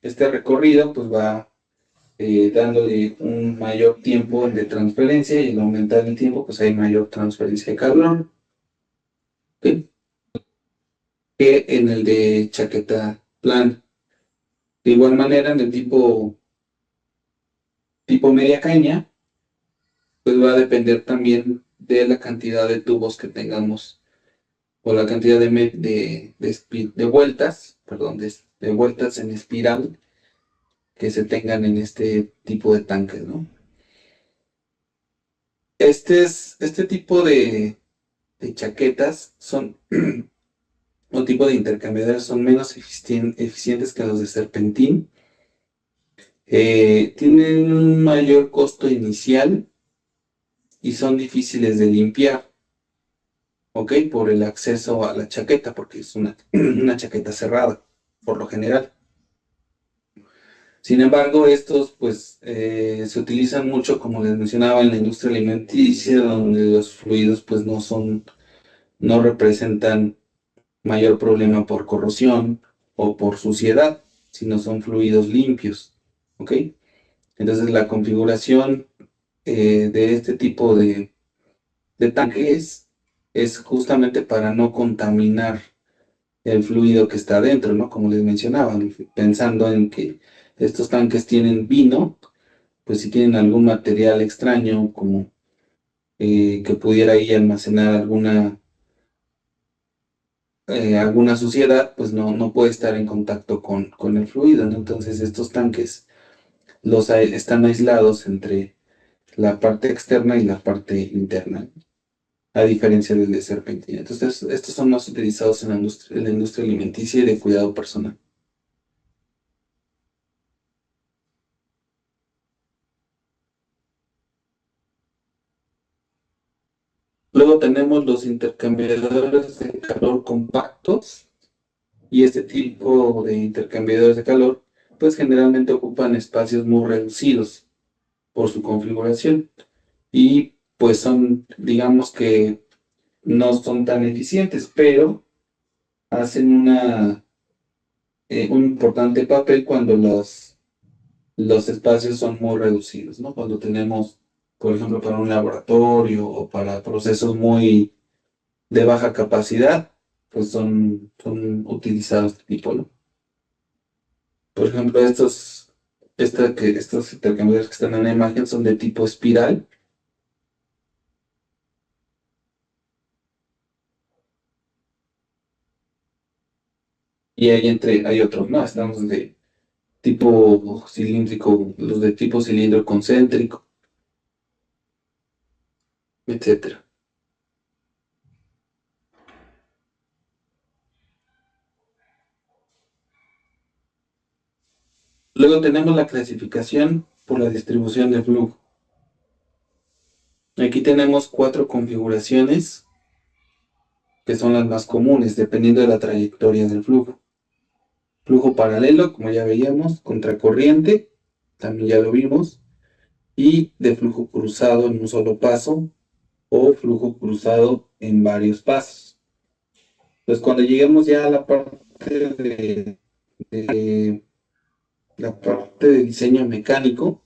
Este recorrido pues va dándole un mayor tiempo de transferencia y al aumentar el tiempo pues hay mayor transferencia de calor, ¿ok? Que en el de chaqueta plana. De igual manera en el tipo media caña pues va a depender también de la cantidad de tubos que tengamos o la cantidad de vueltas, perdón, de vueltas en espiral que se tengan en este tipo de tanques, ¿no? Este tipo de chaquetas son, o tipo de intercambiadores son menos eficientes que los de serpentín. Tienen un mayor costo inicial y son difíciles de limpiar, ¿ok? Por el acceso a la chaqueta, porque es una chaqueta cerrada, por lo general. Sin embargo, estos pues se utilizan mucho, como les mencionaba, en la industria alimenticia, donde los fluidos pues no representan mayor problema por corrosión o por suciedad, sino son fluidos limpios, ¿ok? Entonces la configuración de este tipo de tanques es justamente para no contaminar el fluido que está adentro, ¿no? Como les mencionaba, pensando en que estos tanques tienen vino, pues si tienen algún material extraño, como que pudiera ahí almacenar alguna suciedad, pues no puede estar en contacto con el fluido, ¿no? Entonces estos tanques están aislados entre la parte externa y la parte interna, a diferencia del de serpentina. Entonces estos son más utilizados en la industria alimenticia y de cuidado personal. Luego tenemos los intercambiadores de calor compactos, y este tipo de intercambiadores de calor pues generalmente ocupan espacios muy reducidos por su configuración y pues son, digamos que no son tan eficientes, pero hacen un importante papel cuando los espacios son muy reducidos, ¿no? Cuando tenemos, por ejemplo, para un laboratorio o para procesos muy de baja capacidad, pues son utilizados este tipo, ¿no? Por ejemplo, estos intercambiadores que están en la imagen son de tipo espiral. Y hay otros, ¿no? Estamos de tipo cilíndrico, los de tipo cilindro concéntrico, etcétera. Luego tenemos la clasificación por la distribución de flujo. Aquí tenemos 4 configuraciones que son las más comunes, dependiendo de la trayectoria del flujo. Flujo paralelo, como ya veíamos, contracorriente, también ya lo vimos, y de flujo cruzado en un solo paso o flujo cruzado en varios pasos. Pues cuando lleguemos ya a la parte de diseño mecánico,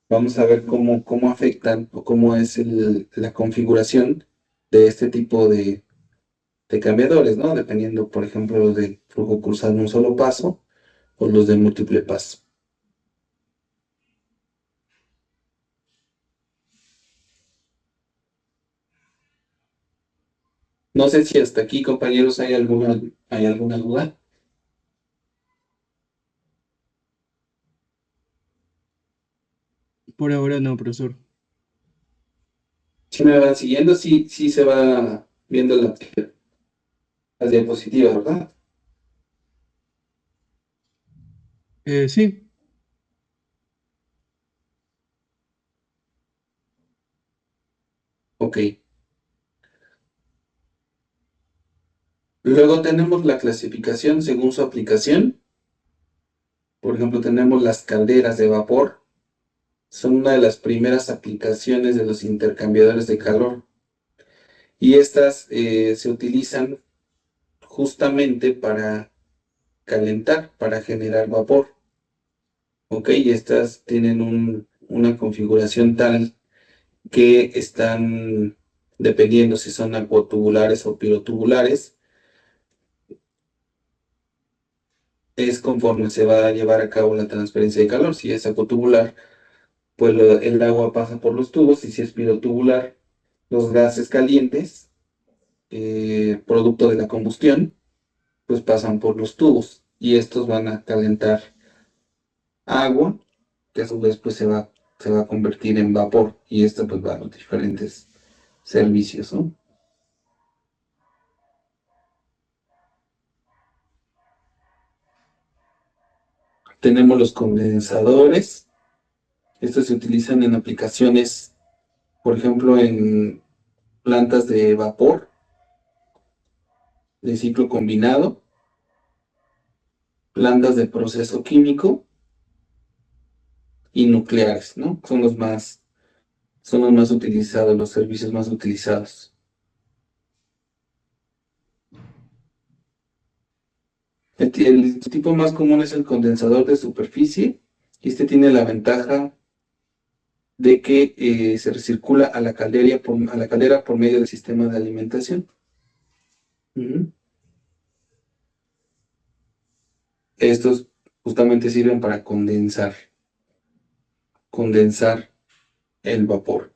vamos a ver cómo afectan o cómo es la configuración de este tipo de cambiadores, ¿no? Dependiendo, por ejemplo, del flujo cruzado en un solo paso o los de múltiple paso. No sé si hasta aquí, compañeros, hay alguna duda. Por ahora no, profesor. Si me van siguiendo, sí se va viendo las diapositivas, ¿verdad? Sí. Ok. Luego tenemos la clasificación según su aplicación. Por ejemplo, tenemos las calderas de vapor. Son una de las primeras aplicaciones de los intercambiadores de calor. Y estas se utilizan justamente para calentar, para generar vapor. Ok, y estas tienen una configuración tal que están, dependiendo si son acuatubulares o pirotubulares, es conforme se va a llevar a cabo la transferencia de calor. Si es acuatubular, pues el agua pasa por los tubos, y si es pirotubular, los gases calientes, producto de la combustión, pues pasan por los tubos, y estos van a calentar agua, que a su vez pues se va a convertir en vapor, y esto pues va a los diferentes servicios, ¿no? Tenemos los condensadores. Estos se utilizan en aplicaciones, por ejemplo, en plantas de vapor, de ciclo combinado, plantas de proceso químico y nucleares, ¿no? Son los más utilizados, los servicios más utilizados. El tipo más común es el condensador de superficie, y este tiene la ventaja de que se recircula a la caldera por medio del sistema de alimentación. Ujú. Estos justamente sirven para condensar el vapor.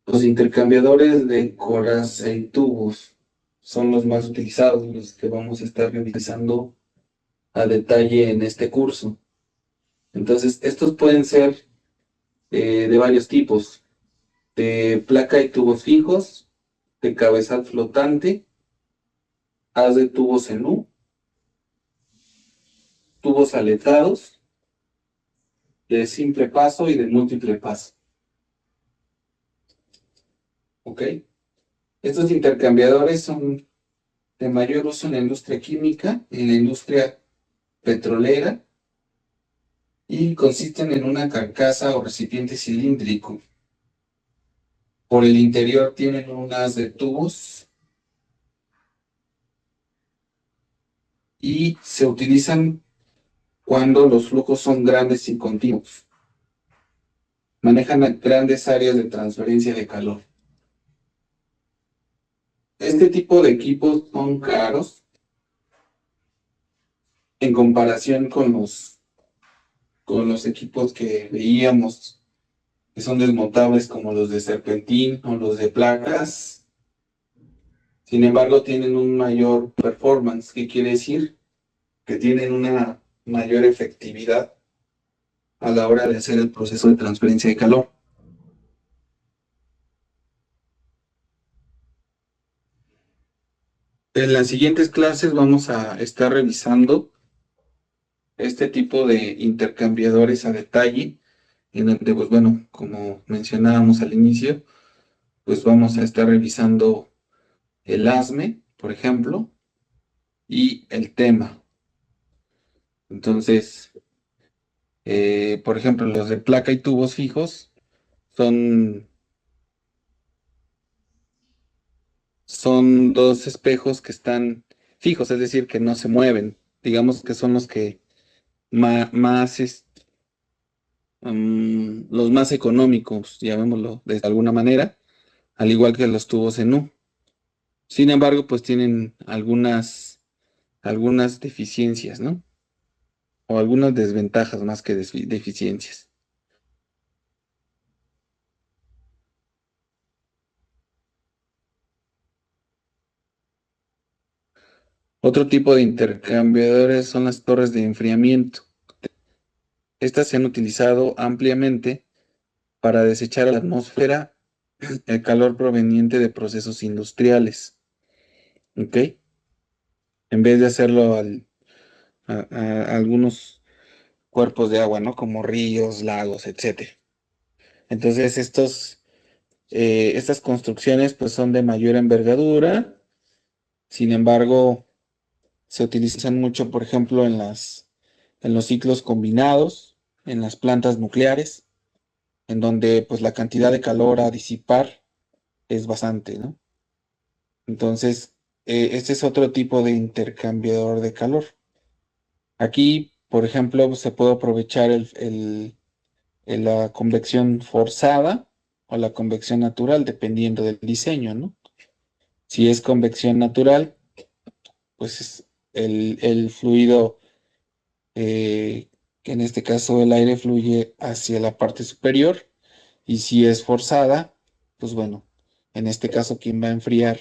Los intercambiadores de coraza y tubos son los más utilizados, los que vamos a estar revisando a detalle en este curso. Entonces, estos pueden ser de varios tipos: de placa y tubos fijos, de cabezal flotante, haz de tubos en U, tubos aletados de simple paso y de múltiple paso. ¿Ok? Estos intercambiadores son de mayor uso en la industria química, en la industria petrolera, y consisten en una carcasa o recipiente cilíndrico. Por el interior tienen un haz de tubos y se utilizan cuando los flujos son grandes y continuos. Manejan grandes áreas de transferencia de calor. Este tipo de equipos son caros en comparación con los equipos que veíamos, que son desmontables como los de serpentín o los de placas. Sin embargo, tienen un mayor performance. ¿Qué quiere decir? Que tienen una mayor efectividad a la hora de hacer el proceso de transferencia de calor. En las siguientes clases vamos a estar revisando este tipo de intercambiadores a detalle, en donde, pues bueno, como mencionábamos al inicio, pues vamos a estar revisando el ASME, por ejemplo, y el tema. Entonces, por ejemplo, los de placa y tubos fijos son, son dos espejos que están fijos, es decir, que no se mueven. Digamos que son los que más, los más económicos, llamémoslo de alguna manera, al igual que los tubos en U. Sin embargo, pues tienen algunas deficiencias, ¿no? O algunas desventajas más que deficiencias. Otro tipo de intercambiadores son las torres de enfriamiento. Estas se han utilizado ampliamente para desechar a la atmósfera el calor proveniente de procesos industriales. ¿Ok? En vez de hacerlo a algunos cuerpos de agua, ¿no? Como ríos, lagos, etcétera. Entonces, estas construcciones pues son de mayor envergadura. Sin embargo, se utilizan mucho, por ejemplo, en los ciclos combinados, en las plantas nucleares, en donde pues la cantidad de calor a disipar es bastante, ¿no? Entonces, este es otro tipo de intercambiador de calor. Aquí, por ejemplo, se puede aprovechar la convección forzada o la convección natural, dependiendo del diseño, ¿no? Si es convección natural, pues es el fluido, que en este caso el aire fluye hacia la parte superior, y si es forzada, pues bueno, en este caso quien va a enfriar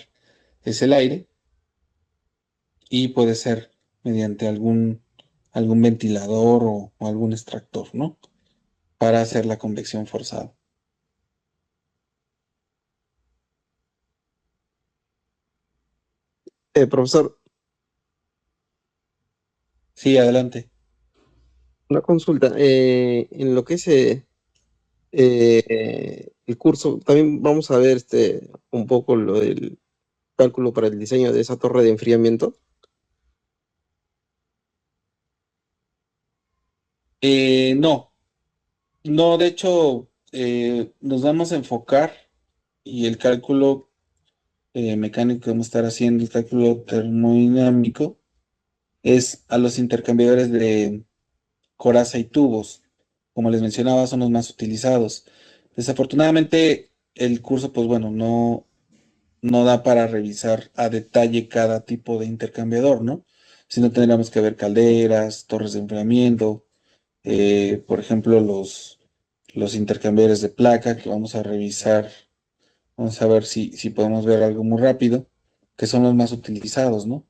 es el aire, y puede ser mediante algún ventilador o algún extractor, ¿no? Para hacer la convección forzada. Profesor, Sí, adelante. una consulta. En lo que es el curso, también vamos a ver un poco lo del cálculo para el diseño de esa torre de enfriamiento. No, no, de hecho, nos vamos a enfocar, y el cálculo mecánico que vamos a estar haciendo, el cálculo termodinámico, es a los intercambiadores de coraza y tubos. Como les mencionaba, son los más utilizados. Desafortunadamente, el curso, pues bueno, no da para revisar a detalle cada tipo de intercambiador, ¿no? Si no, tendríamos que ver calderas, torres de enfriamiento, por ejemplo, los intercambiadores de placa que vamos a revisar. Vamos a ver si podemos ver algo muy rápido, que son los más utilizados, ¿no?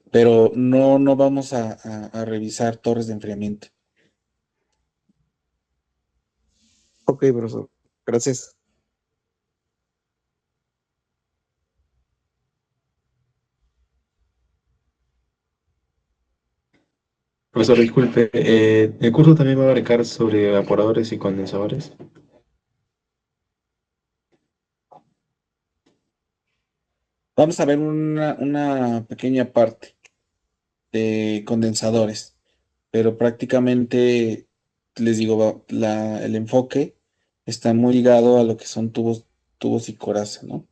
Pero no vamos a revisar torres de enfriamiento. Ok, profesor. Gracias. Profesor, disculpe, ¿el curso también va a abarcar sobre evaporadores y condensadores? Vamos a ver una pequeña parte de condensadores, pero prácticamente, les digo, el enfoque está muy ligado a lo que son tubos y coraza, ¿no?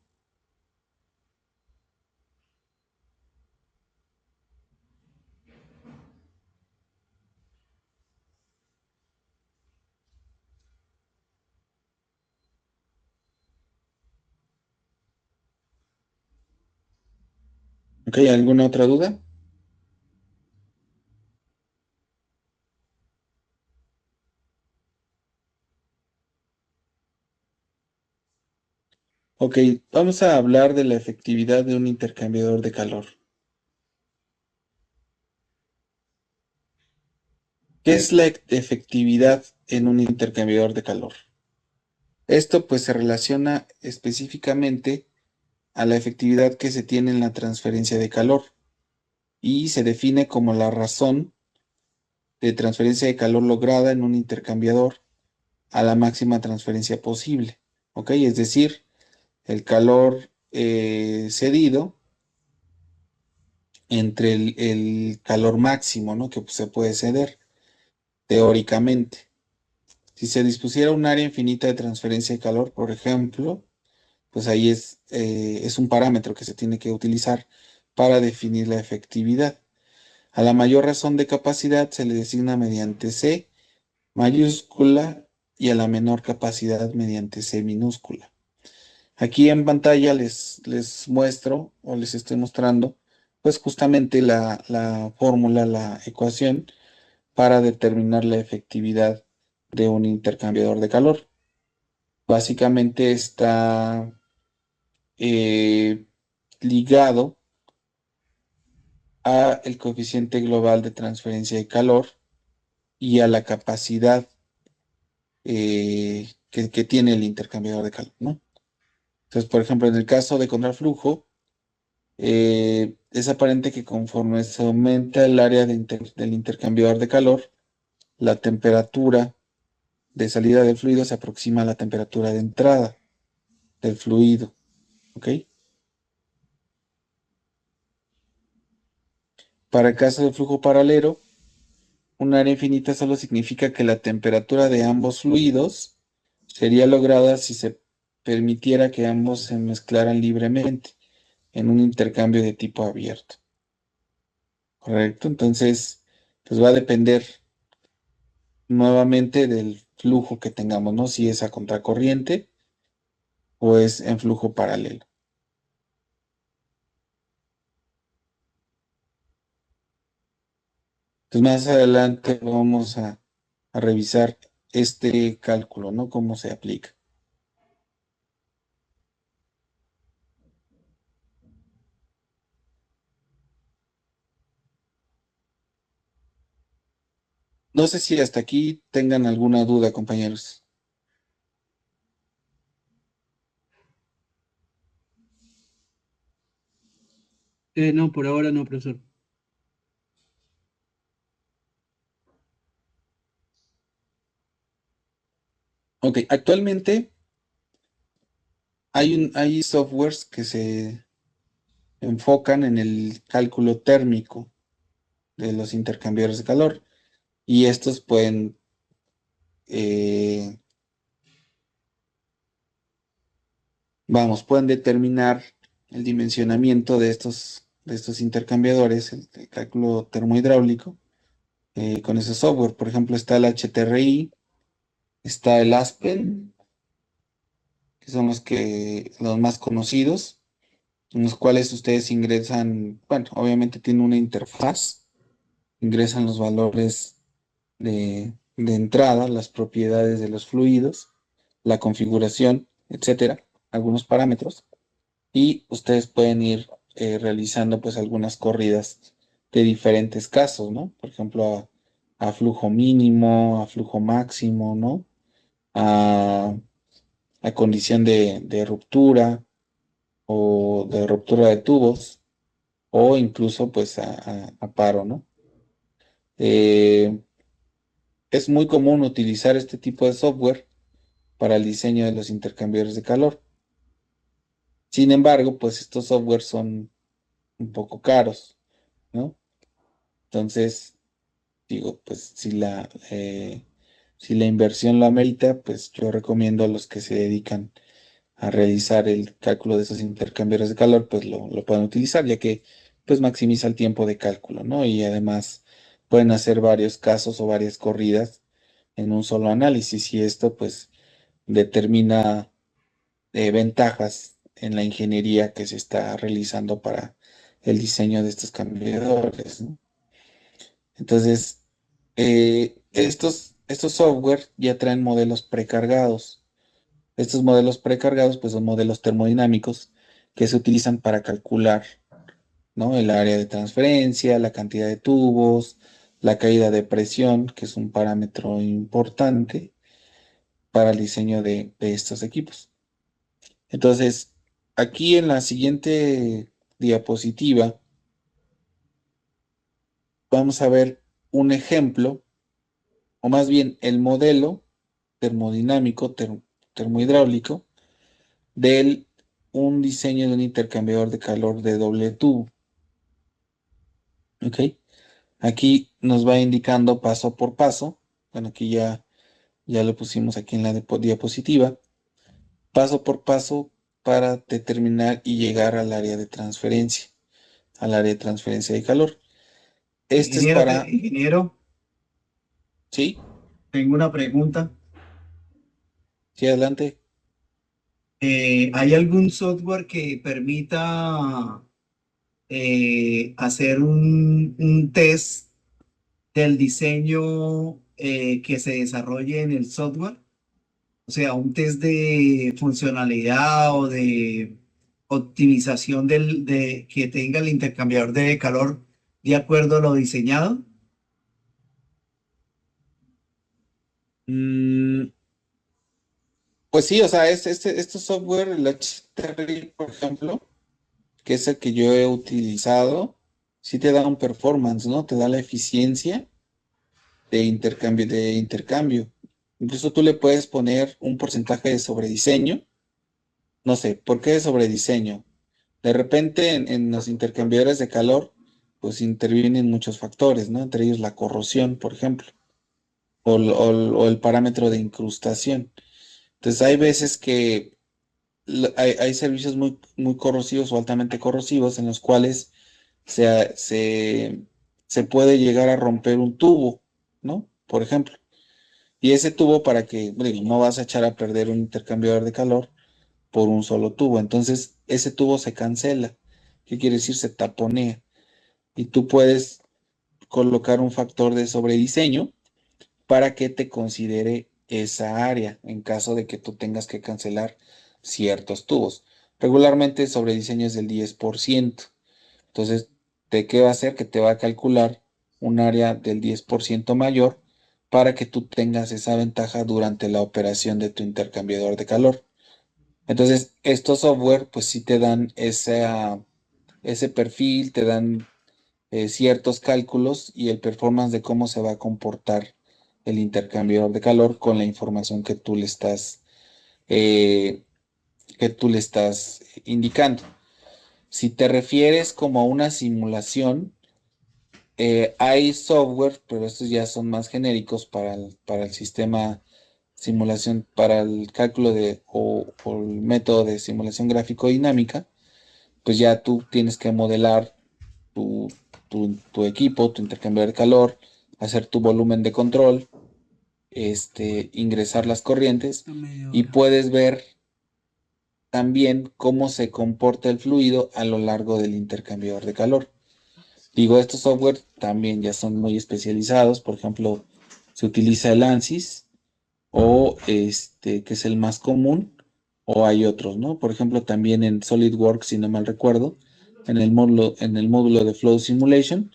¿Ok? ¿Alguna otra duda? Ok, vamos a hablar de la efectividad de un intercambiador de calor. ¿Qué es la efectividad en un intercambiador de calor? Esto pues se relaciona específicamente a la efectividad que se tiene en la transferencia de calor y se define como la razón de transferencia de calor lograda en un intercambiador a la máxima transferencia posible. ¿Ok? Es decir, el calor cedido entre el calor máximo, ¿no? Que pues, se puede ceder teóricamente. Si se dispusiera un área infinita de transferencia de calor, por ejemplo, pues ahí es un parámetro que se tiene que utilizar para definir la efectividad. A la mayor razón de capacidad se le designa mediante C mayúscula y a la menor capacidad mediante C minúscula. Aquí en pantalla les muestro o les estoy mostrando pues justamente la fórmula, la ecuación para determinar la efectividad de un intercambiador de calor. Básicamente está ligado a el coeficiente global de transferencia de calor y a la capacidad que tiene el intercambiador de calor, ¿no? Entonces, por ejemplo, en el caso de contraflujo, es aparente que conforme se aumenta el área del intercambiador de calor, la temperatura de salida del fluido se aproxima a la temperatura de entrada del fluido, ¿ok? Para el caso de flujo paralelo, un área infinita solo significa que la temperatura de ambos fluidos sería lograda si se permitiera que ambos se mezclaran libremente en un intercambio de tipo abierto. ¿Correcto? Entonces, pues va a depender nuevamente del flujo que tengamos, ¿no? Si es a contracorriente o es en flujo paralelo. Entonces, más adelante vamos a revisar este cálculo, ¿no? Cómo se aplica. No sé si hasta aquí tengan alguna duda, compañeros. No, por ahora no, profesor. Ok, actualmente hay softwares que se enfocan en el cálculo térmico de los intercambiadores de calor y estos pueden pueden determinar el dimensionamiento de estos intercambiadores, el cálculo termohidráulico, con ese software. Por ejemplo, está el HTRI, está el Aspen, que son los más conocidos, en los cuales ustedes ingresan, bueno, obviamente tiene una interfaz, ingresan los valores de entrada, las propiedades de los fluidos, la configuración, etcétera, algunos parámetros, y ustedes pueden ir realizando pues algunas corridas de diferentes casos, ¿no? Por ejemplo, a flujo mínimo, a flujo máximo, ¿no? A, a condición de ruptura o de ruptura de tubos o incluso pues a paro, ¿no? Eh, es muy común utilizar este tipo de software para el diseño de los intercambiadores de calor. Sin embargo, pues estos softwares son un poco caros, ¿no? Entonces, digo, pues si la inversión lo amerita, pues yo recomiendo a los que se dedican a realizar el cálculo de esos intercambiadores de calor, pues lo pueden utilizar, ya que pues maximiza el tiempo de cálculo, ¿no? Y además pueden hacer varios casos o varias corridas en un solo análisis y esto pues determina ventajas en la ingeniería que se está realizando para el diseño de estos cambiadores, ¿no? Entonces, estos software ya traen modelos precargados. Estos modelos precargados, pues son modelos termodinámicos que se utilizan para calcular, ¿no? El área de transferencia, la cantidad de tubos, la caída de presión, que es un parámetro importante para el diseño de estos equipos. Entonces, aquí en la siguiente diapositiva vamos a ver un ejemplo, o más bien el modelo termodinámico, termohidráulico, de un diseño de un intercambiador de calor de doble tubo. ¿Ok? Aquí nos va indicando paso por paso. Bueno, aquí ya lo pusimos aquí en la diapositiva. Paso por paso para determinar y llegar al área de transferencia de calor. Este es para, Ingeniero, ¿sí? tengo una pregunta. Sí, adelante. ¿Hay algún software que permita hacer un test del diseño que se desarrolle en el software? O sea, un test de funcionalidad o de optimización de que tenga el intercambiador de calor de acuerdo a lo diseñado. Mm, pues sí, o sea, este software, el HTRI, por ejemplo, que es el que yo he utilizado, sí te da un performance, ¿no? Te da la eficiencia de intercambio. Incluso tú le puedes poner un porcentaje de sobrediseño. No sé, ¿por qué de sobrediseño? De repente en los intercambiadores de calor, pues intervienen muchos factores, ¿no? Entre ellos la corrosión, por ejemplo, o el parámetro de incrustación. Entonces hay veces que hay servicios muy corrosivos o altamente corrosivos en los cuales se, se, se puede llegar a romper un tubo, ¿no? Por ejemplo. Y ese tubo para que, digo, no vas a echar a perder un intercambiador de calor por un solo tubo. Entonces, ese tubo se cancela. ¿Qué quiere decir? Se taponea. Y tú puedes colocar un factor de sobrediseño para que te considere esa área en caso de que tú tengas que cancelar ciertos tubos. Regularmente el sobrediseño es del 10%. Entonces, ¿de qué va a hacer? Que te va a calcular un área del 10% mayor para que tú tengas esa ventaja durante la operación de tu intercambiador de calor. Entonces, estos software pues sí te dan ese perfil, te dan ciertos cálculos y el performance de cómo se va a comportar el intercambiador de calor con la información eh, que tú le estás indicando. Si te refieres como a una simulación, hay software, pero estos ya son más genéricos para el sistema simulación, para el cálculo o el método de simulación gráfico dinámica, pues ya tú tienes que modelar tu, tu equipo, tu intercambiador de calor, hacer tu volumen de control, ingresar las corrientes y puedes ver también cómo se comporta el fluido a lo largo del intercambiador de calor. Digo, estos software también ya son muy especializados, por ejemplo, se utiliza el ANSYS o que es el más común, o hay otros, ¿no? Por ejemplo, también en SolidWorks, si no mal recuerdo, en el módulo de Flow Simulation,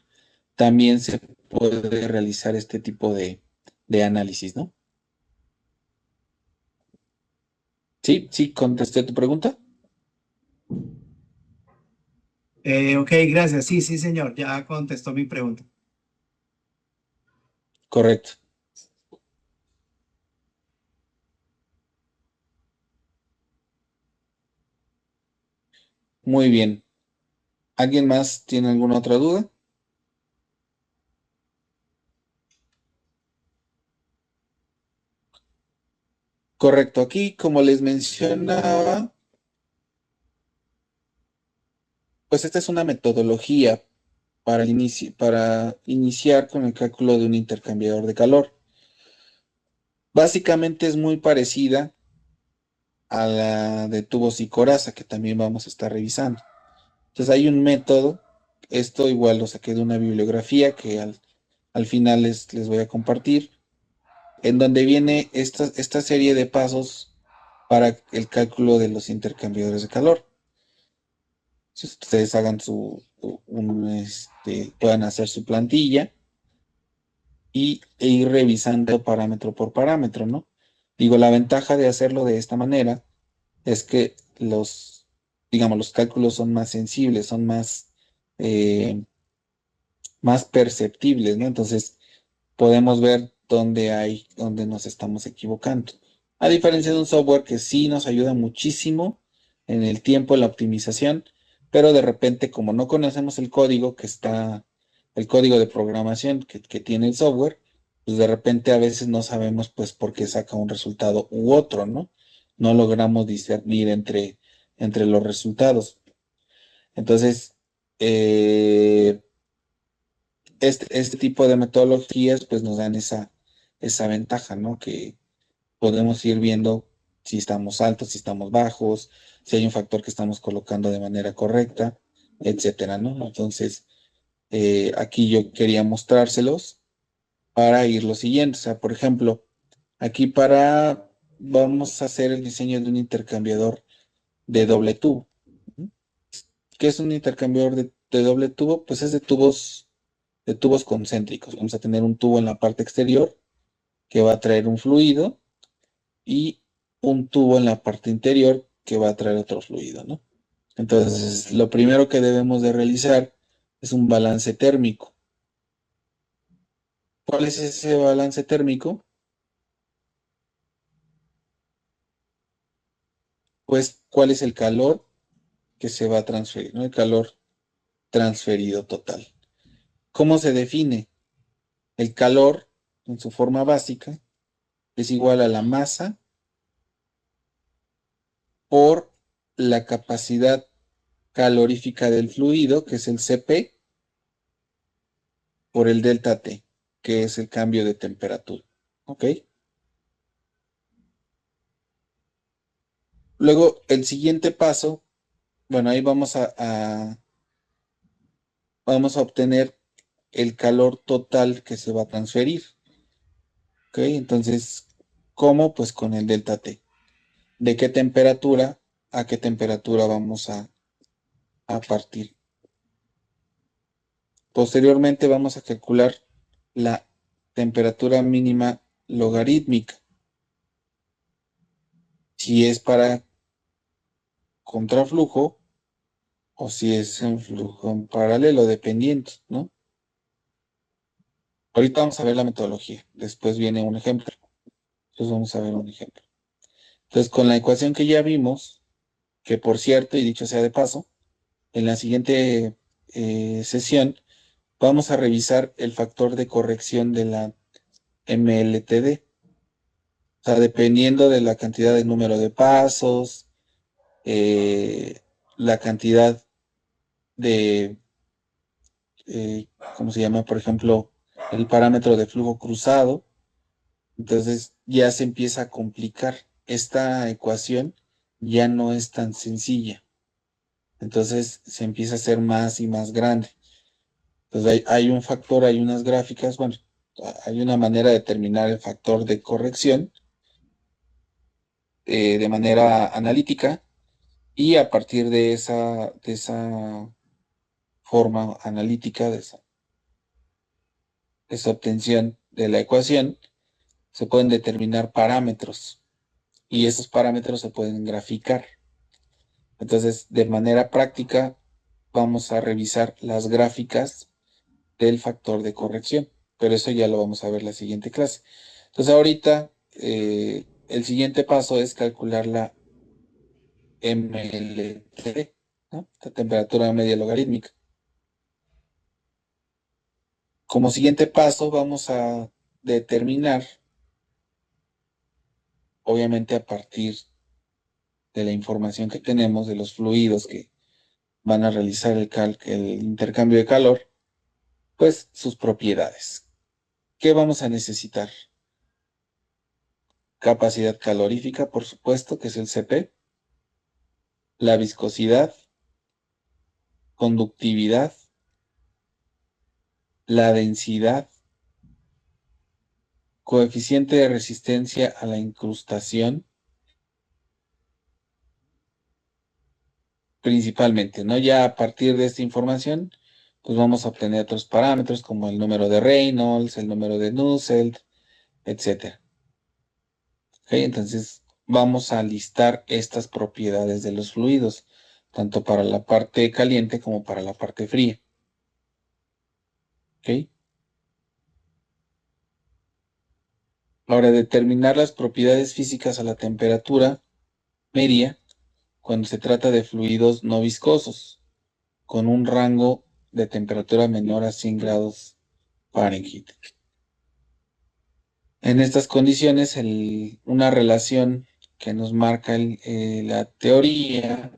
también se puede realizar este tipo de análisis, ¿no? Sí, sí, contesté tu pregunta. Ok, gracias. Sí, sí, señor. Ya contestó mi pregunta. Correcto. Muy bien. ¿Alguien más tiene alguna otra duda? Correcto. Aquí, como les mencionaba, pues esta es una metodología para iniciar con el cálculo de un intercambiador de calor. Básicamente es muy parecida a la de tubos y coraza, que también vamos a estar revisando. Entonces hay un método, esto igual lo saqué de una bibliografía que al final les voy a compartir, en donde viene esta serie de pasos para el cálculo de los intercambiadores de calor. Si ustedes hagan puedan hacer su plantilla e ir revisando parámetro por parámetro, ¿no? Digo, la ventaja de hacerlo de esta manera es que digamos, los cálculos son más sensibles, son más perceptibles, ¿no? Entonces, podemos ver dónde nos estamos equivocando. A diferencia de un software que sí nos ayuda muchísimo en el tiempo, en la optimización, pero de repente, como no conocemos el código de programación que tiene el software, pues de repente a veces no sabemos pues por qué saca un resultado u otro, ¿no? No logramos discernir entre los resultados. Entonces, este tipo de metodologías pues nos dan esa ventaja, ¿no? Que podemos ir viendo si estamos altos, si estamos bajos, si hay un factor que estamos colocando de manera correcta, etcétera, ¿no? Entonces, aquí yo quería mostrárselos para ir lo siguiente. O sea, por ejemplo, aquí vamos a hacer el diseño de un intercambiador de doble tubo. ¿Qué es un intercambiador de doble tubo? Pues es de tubos concéntricos. Vamos a tener un tubo en la parte exterior que va a traer un fluido y un tubo en la parte interior que va a traer otro fluido, ¿no? Entonces, lo primero que debemos de realizar es un balance térmico. ¿Cuál es ese balance térmico? Pues, ¿cuál es el calor que se va a transferir, ¿no? El calor transferido total. ¿Cómo se define? El calor, en su forma básica, es igual a la masa por la capacidad calorífica del fluido, que es el Cp, por el delta T, que es el cambio de temperatura. ¿Ok? Luego, el siguiente paso, bueno, ahí vamos a obtener el calor total que se va a transferir. ¿Ok? Entonces, ¿cómo? Pues con el delta T. ¿De qué temperatura a qué temperatura vamos a partir? Posteriormente vamos a calcular la temperatura mínima logarítmica. Si es para contraflujo o si es en flujo en paralelo, dependiendo, ¿no? Ahorita vamos a ver la metodología, después viene un ejemplo. Entonces vamos a ver un ejemplo. Entonces, con la ecuación que ya vimos, que por cierto, y dicho sea de paso, en la siguiente sesión vamos a revisar el factor de corrección de la MLTD. O sea, dependiendo de la cantidad de número de pasos, la cantidad de, ¿cómo se llama? Por ejemplo, el parámetro de flujo cruzado. Entonces ya se empieza a complicar. Esta ecuación ya no es tan sencilla. Entonces se empieza a hacer más y más grande. Entonces hay un factor, hay unas gráficas, bueno, hay una manera de determinar el factor de corrección de manera analítica y a partir de esa forma analítica, de esa obtención de la ecuación, se pueden determinar parámetros y esos parámetros se pueden graficar. Entonces, de manera práctica, vamos a revisar las gráficas del factor de corrección. pero eso ya lo vamos a ver en la siguiente clase. Entonces ahorita el siguiente paso es calcular la MLT, ¿no? La temperatura media logarítmica. Como siguiente paso vamos a determinar, obviamente a partir de la información que tenemos de los fluidos que van a realizar el intercambio de calor, pues sus propiedades. ¿Qué vamos a necesitar? Capacidad calorífica, por supuesto, que es el Cp, la viscosidad, conductividad, la densidad, coeficiente de resistencia a la incrustación, principalmente, ¿no? Ya a partir de esta información, pues vamos a obtener otros parámetros como el número de Reynolds, el número de Nusselt, etc. ¿Ok? Entonces, vamos a listar estas propiedades de los fluidos, tanto para la parte caliente como para la parte fría. ¿Ok? Ahora, determinar las propiedades físicas a la temperatura media cuando se trata de fluidos no viscosos, con un rango de temperatura menor a 100 grados Fahrenheit. En estas condiciones, una relación que nos marca la teoría,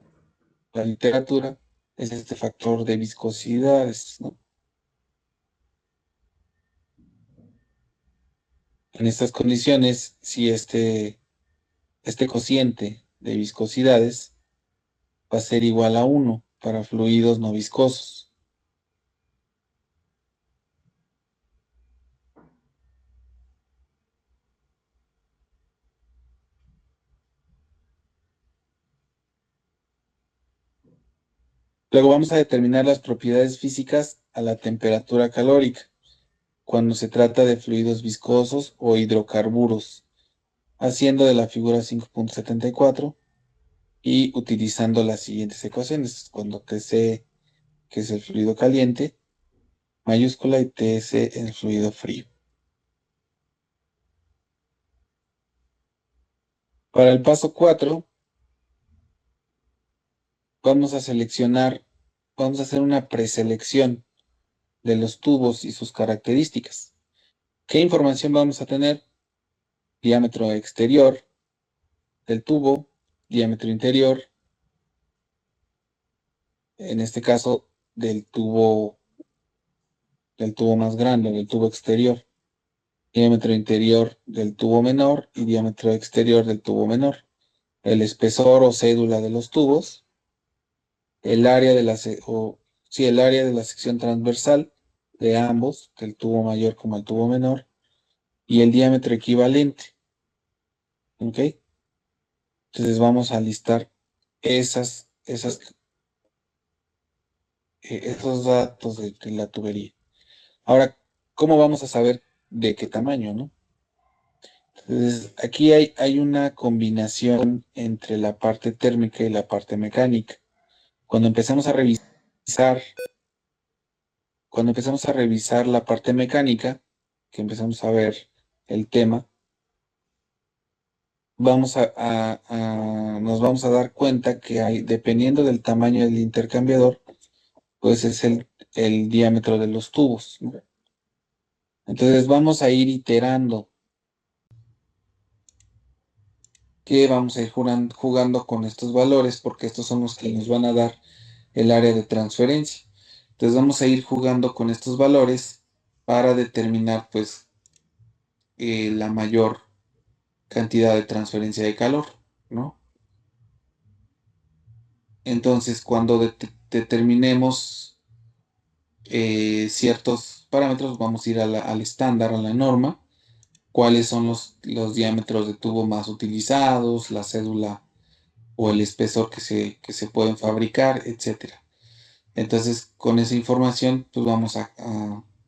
la literatura, es este factor de viscosidades, ¿no? En estas condiciones, si este cociente de viscosidades va a ser igual a 1 para fluidos no viscosos. Luego vamos a determinar las propiedades físicas a la temperatura calórica, cuando se trata de fluidos viscosos o hidrocarburos, haciendo de la figura 5.74 y utilizando las siguientes ecuaciones, cuando Tc, que es el fluido caliente, mayúscula, y Ts, el fluido frío. Para el paso 4, vamos a hacer una preselección de los tubos y sus características. ¿Qué información vamos a tener? Diámetro exterior del tubo, diámetro interior, en este caso del tubo más grande, del tubo exterior, diámetro interior del tubo menor y diámetro exterior del tubo menor, el espesor o cédula de los tubos, el área de el área de la sección transversal de ambos, del tubo mayor como el tubo menor, y el diámetro equivalente. ¿Ok? Entonces vamos a listar esos datos de la tubería. Ahora, ¿cómo vamos a saber de qué tamaño, no? Entonces, aquí hay una combinación entre la parte térmica y la parte mecánica. Cuando empezamos a revisar la parte mecánica, que empezamos a ver el tema, nos vamos a dar cuenta que dependiendo del tamaño del intercambiador, pues es el diámetro de los tubos, ¿no? Entonces vamos a ir iterando, que vamos a ir jugando con estos valores, porque estos son los que nos van a dar el área de transferencia. Entonces vamos a ir jugando con estos valores para determinar, pues, la mayor cantidad de transferencia de calor, ¿no? Entonces, cuando determinemos ciertos parámetros, vamos a ir al estándar, a la norma, cuáles son los diámetros de tubo más utilizados, la cédula o el espesor que se pueden fabricar, etcétera. Entonces, con esa información, pues vamos a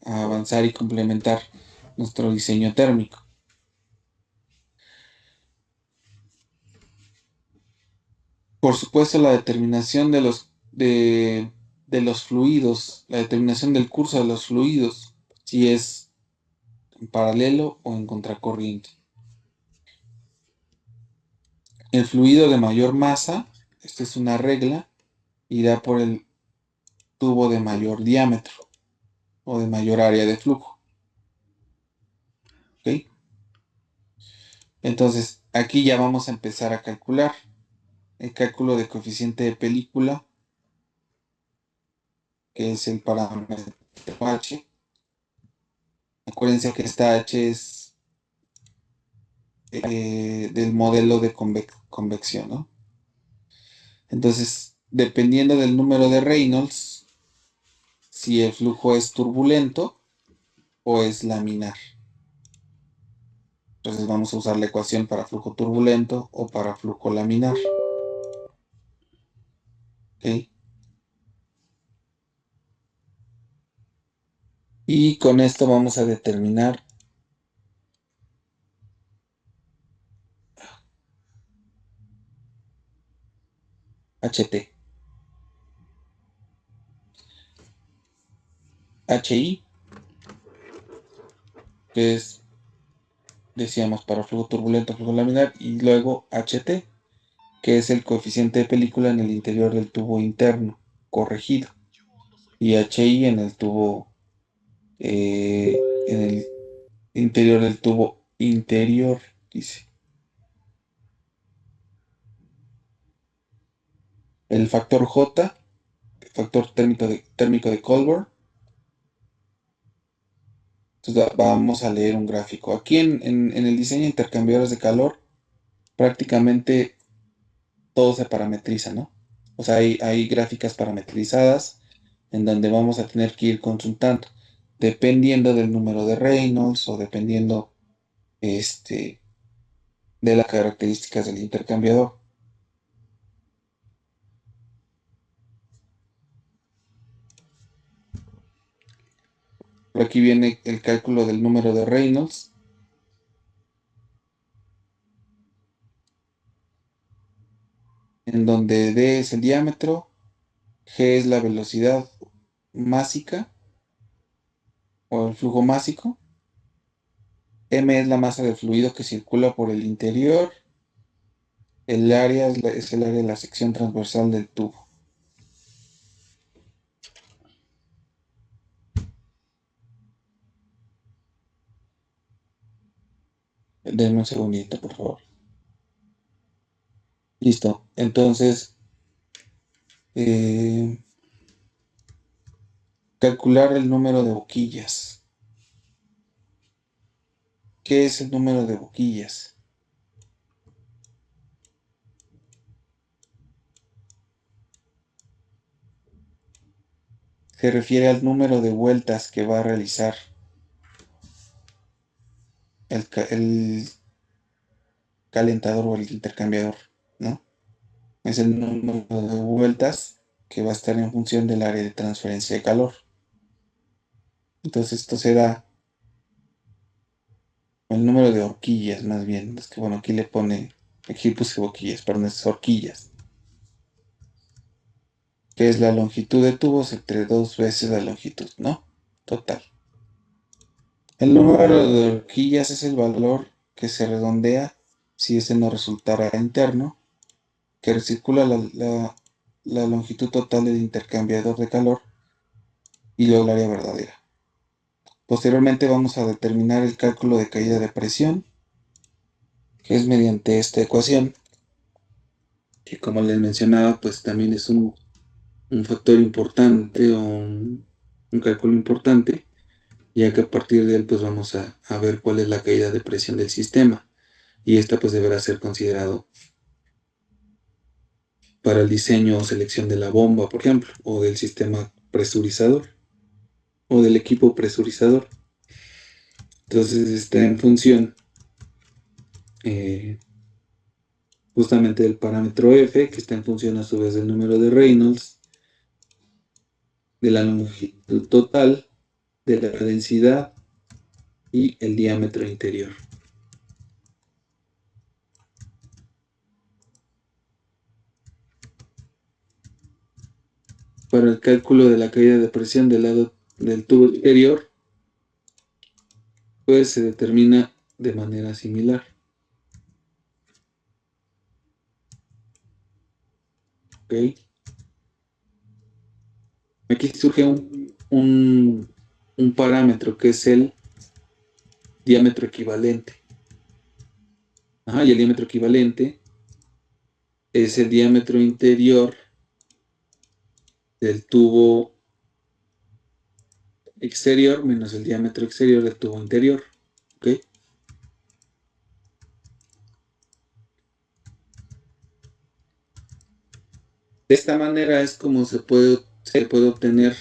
avanzar y complementar nuestro diseño térmico. Por supuesto, la determinación de los fluidos, la determinación del curso de los fluidos, si es en paralelo o en contracorriente. El fluido de mayor masa, esta es una regla, irá por el tubo de mayor diámetro o de mayor área de flujo. ¿Ok? Entonces, aquí ya vamos a empezar a calcular el cálculo de coeficiente de película, que es el parámetro H. Acuérdense que esta H es del modelo de convección, ¿no? Entonces, dependiendo del número de Reynolds, si el flujo es turbulento o es laminar. Entonces vamos a usar la ecuación para flujo turbulento o para flujo laminar. ¿Ok? Y con esto vamos a determinar HT. HI, que es, decíamos, para flujo turbulento, flujo laminar, y luego HT, que es el coeficiente de película en el interior del tubo interno corregido, y HI en el tubo, en el interior del tubo interior, dice. El factor J, el factor térmico de Colbert. Entonces vamos a leer un gráfico. Aquí en el diseño de intercambiadores de calor, prácticamente todo se parametriza, ¿no? O sea, hay gráficas parametrizadas en donde vamos a tener que ir consultando, dependiendo del número de Reynolds o dependiendo de las características del intercambiador. Por aquí viene el cálculo del número de Reynolds. En donde D es el diámetro, G es la velocidad másica o el flujo másico, M es la masa de fluido que circula por el interior, el área es el área de la sección transversal del tubo. Denme un segundito, por favor. Listo. Entonces, calcular el número de boquillas. ¿Qué es el número de boquillas? Se refiere al número de vueltas que va a realizar el calentador o el intercambiador, ¿no? Es el número de vueltas que va a estar en función del área de transferencia de calor. Entonces esto será el número de horquillas, más bien. Es que bueno, aquí puse boquillas, perdón, es horquillas. Que es la longitud de tubos entre 2 veces la longitud, ¿no? Total. El número de horquillas es el valor que se redondea si ese no resultara interno, que circula la longitud total del intercambiador de calor y luego el área verdadera. Posteriormente vamos a determinar el cálculo de caída de presión, que es mediante esta ecuación, que como les mencionaba, pues también es un factor importante o un cálculo importante, ya que a partir de él pues vamos a ver cuál es la caída de presión del sistema, y esta pues deberá ser considerado para el diseño o selección de la bomba, por ejemplo, o del sistema presurizador, o del equipo presurizador. Entonces está en función justamente del parámetro F, que está en función a su vez del número de Reynolds, de la longitud total, de la densidad y el diámetro interior. Para el cálculo de la caída de presión del lado del tubo exterior, pues se determina de manera similar. ¿Ok? Aquí surge un parámetro que es el diámetro equivalente. Y el diámetro equivalente es el diámetro interior del tubo exterior menos el diámetro exterior del tubo interior. ¿Ok? De esta manera es como se puede obtener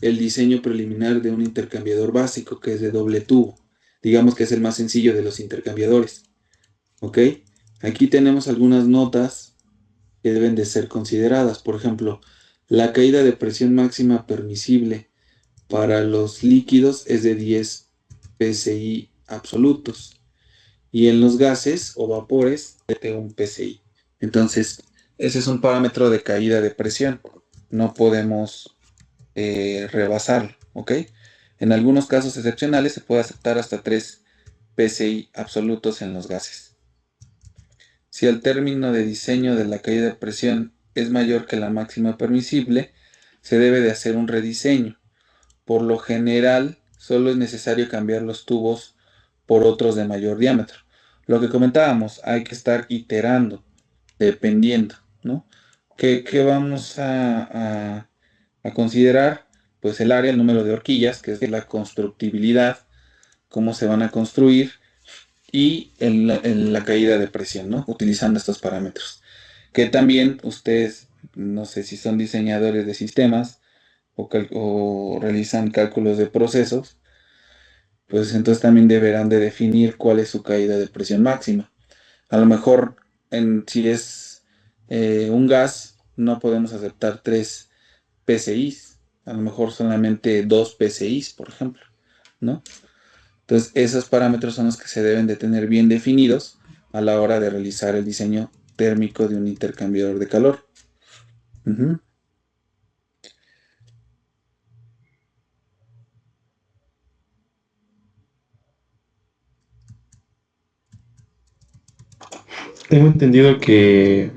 el diseño preliminar de un intercambiador básico que es de doble tubo. Digamos que es el más sencillo de los intercambiadores. ¿Ok? Aquí tenemos algunas notas que deben de ser consideradas. Por ejemplo, la caída de presión máxima permisible para los líquidos es de 10 psi absolutos y en los gases o vapores de 1 psi. Entonces, ese es un parámetro de caída de presión. No podemos rebasarlo, ¿ok? En algunos casos excepcionales se puede aceptar hasta 3 psi absolutos en los gases. Si el término de diseño de la caída de presión es mayor que la máxima permisible, se debe de hacer un rediseño. Por lo general, solo es necesario cambiar los tubos por otros de mayor diámetro. Lo que comentábamos, hay que estar iterando, dependiendo, ¿no? ¿Qué vamos a considerar? Pues el área, el número de horquillas, que es la constructibilidad, cómo se van a construir, y la caída de presión, ¿no? Utilizando estos parámetros. Que también ustedes, no sé si son diseñadores de sistemas o realizan cálculos de procesos, pues entonces también deberán de definir cuál es su caída de presión máxima. A lo mejor, si es un gas, no podemos aceptar 3 PSI, a lo mejor solamente 2 PSI, por ejemplo, ¿no? Entonces, esos parámetros son los que se deben de tener bien definidos a la hora de realizar el diseño térmico de un intercambiador de calor. Ujú. Tengo entendido que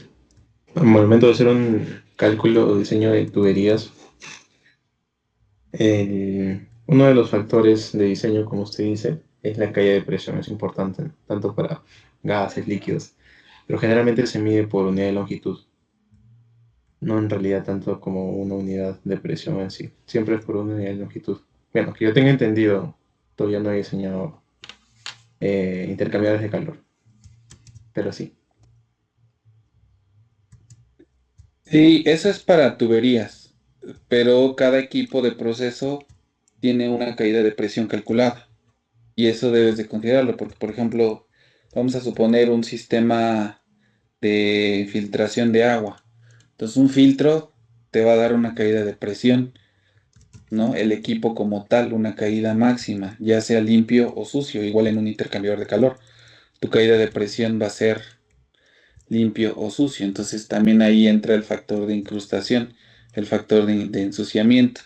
al momento de hacer un cálculo o diseño de tuberías, uno de los factores de diseño, como usted dice, es la caída de presión. Es importante, tanto para gases, líquidos, pero generalmente se mide por unidad de longitud, no en realidad tanto como una unidad de presión en sí. Siempre es por una unidad de longitud. Bueno, que yo tenga entendido, todavía no he diseñado intercambiadores de calor, pero sí. Sí, eso es para tuberías, pero cada equipo de proceso tiene una caída de presión calculada y eso debes de considerarlo porque, por ejemplo, vamos a suponer un sistema de filtración de agua. Entonces, un filtro te va a dar una caída de presión, ¿no? El equipo como tal, una caída máxima, ya sea limpio o sucio, igual en un intercambiador de calor. Tu caída de presión va a ser limpio o sucio. Entonces también ahí entra el factor de incrustación, el factor de ensuciamiento.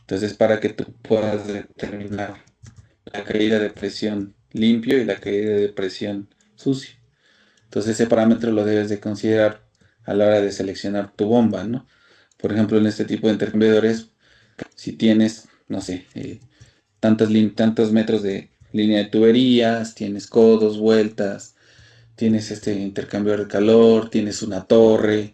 Entonces para que tú puedas determinar la caída de presión limpio y la caída de presión sucio. Entonces ese parámetro lo debes de considerar a la hora de seleccionar tu bomba, ¿no? Por ejemplo, en este tipo de intercambiadores, si tienes, no sé, tantos metros de línea de tuberías, tienes codos, vueltas, tienes este intercambiador de calor, tienes una torre,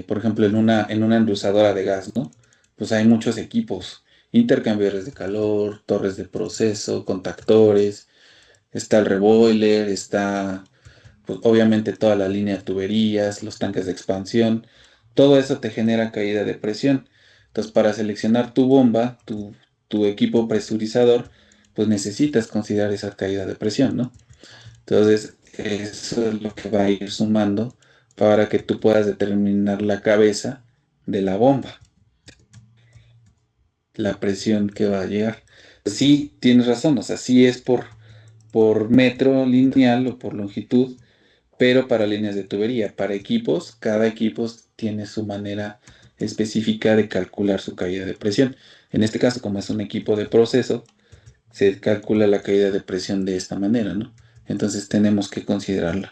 por ejemplo, en una endulzadora de gas, ¿no? Pues hay muchos equipos, intercambiadores de calor, torres de proceso, contactores, está el reboiler, está, pues, obviamente toda la línea de tuberías, los tanques de expansión, todo eso te genera caída de presión. Entonces, para seleccionar tu bomba, tu equipo presurizador, pues necesitas considerar esa caída de presión, ¿no? Entonces, eso es lo que va a ir sumando para que tú puedas determinar la cabeza de la bomba, la presión que va a llegar. Sí, tienes razón, o sea, sí es por metro lineal o por longitud, pero para líneas de tubería, para equipos, cada equipo tiene su manera específica de calcular su caída de presión. En este caso, como es un equipo de proceso, se calcula la caída de presión de esta manera, ¿no? Entonces tenemos que considerarla.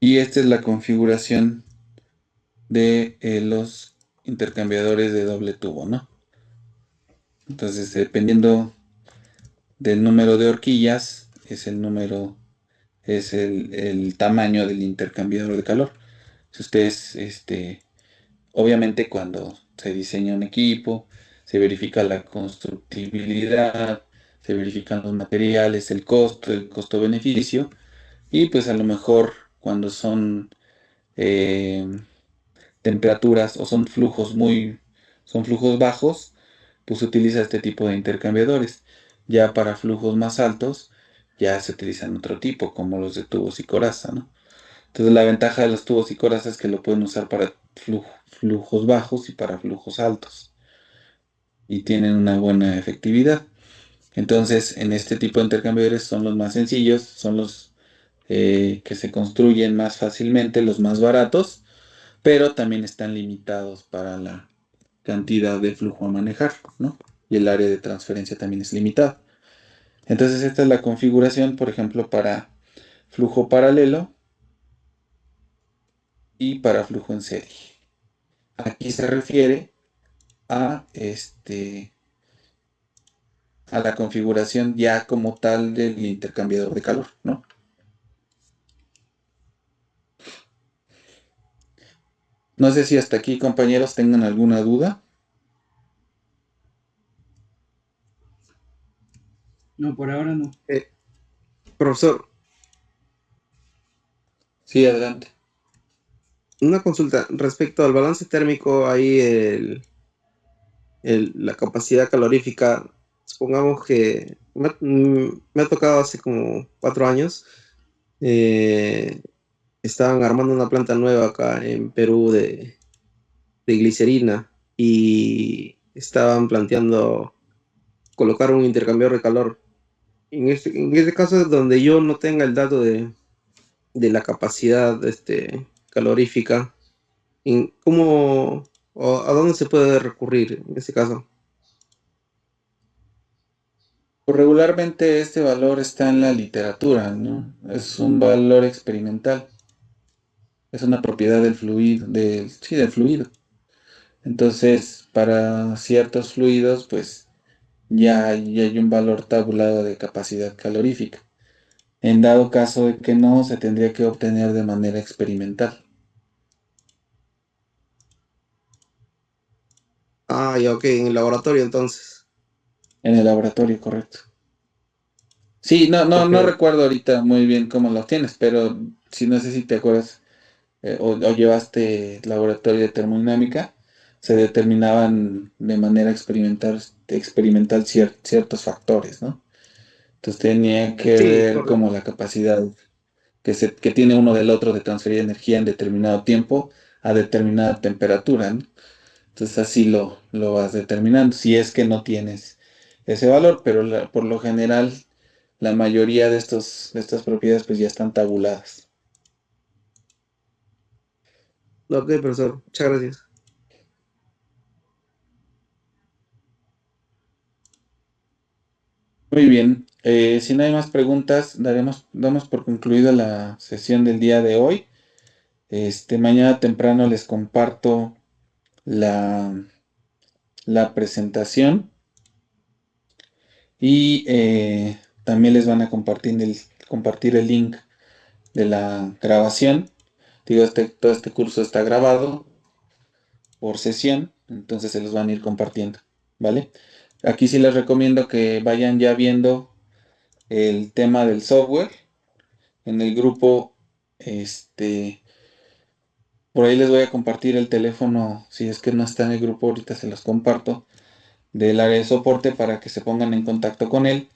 Y esta es la configuración de los intercambiadores de doble tubo, ¿no? Entonces, dependiendo del número de horquillas, es el tamaño del intercambiador de calor. Si ustedes, obviamente cuando se diseña un equipo, se verifica la constructibilidad, se verifican los materiales, el costo-beneficio, y pues a lo mejor cuando son eh, temperaturas o son flujos bajos, pues se utiliza este tipo de intercambiadores. Ya para flujos más altos, ya se utilizan otro tipo, como los de tubos y coraza, ¿no? Entonces la ventaja de los tubos y coraza es que lo pueden usar para flujos bajos y para flujos altos. Y tienen una buena efectividad. Entonces, en este tipo de intercambiadores son los más sencillos, son los que se construyen más fácilmente, los más baratos, pero también están limitados para la cantidad de flujo a manejar, ¿no? Y el área de transferencia también es limitada. Entonces esta es la configuración, por ejemplo, para flujo paralelo y para flujo en serie. Aquí se refiere a, a la configuración ya como tal del intercambiador de calor, ¿no? No sé si hasta aquí, compañeros, tengan alguna duda. No, por ahora no. Profesor, Sí, adelante. una consulta respecto al balance térmico, ahí la capacidad calorífica, supongamos que me ha tocado hace como 4 años, eh, estaban armando una planta nueva acá en Perú de glicerina y estaban planteando colocar un intercambiador de calor. En este caso es donde yo no tenga el dato de la capacidad calorífica, ¿cómo o a dónde se puede recurrir en este caso? Pues regularmente este valor está en la literatura, ¿no? Es un valor experimental. Es una propiedad del fluido, sí, del fluido. Entonces, para ciertos fluidos, pues ya hay un valor tabulado de capacidad calorífica. En dado caso de que no, se tendría que obtener de manera experimental, Ah, ya, ok, en el laboratorio entonces. en el laboratorio, correcto. Sí, Ok. no recuerdo ahorita muy bien cómo lo tienes, pero si no sé si te acuerdas o llevaste laboratorio de termodinámica, se determinaban de manera experimental ciertos factores, ¿no? Entonces tenía que Sí, ver correcto. como la capacidad que tiene uno del otro de transferir energía en determinado tiempo a determinada temperatura, ¿no? Entonces así lo vas determinando, si es que no tienes ese valor, pero por lo general la mayoría de estas propiedades pues ya están tabuladas. Ok, profesor, muchas gracias. Muy bien, si no hay más preguntas, damos por concluida la sesión del día de hoy. Mañana temprano les comparto la, la presentación y también les van a compartir el link de la grabación. Digo, todo este curso está grabado por sesión, entonces se los van a ir compartiendo, ¿vale? Aquí sí les recomiendo que vayan ya viendo el tema del software en el grupo, por ahí les voy a compartir el teléfono, si es que no está en el grupo, ahorita se los comparto, del área de soporte para que se pongan en contacto con él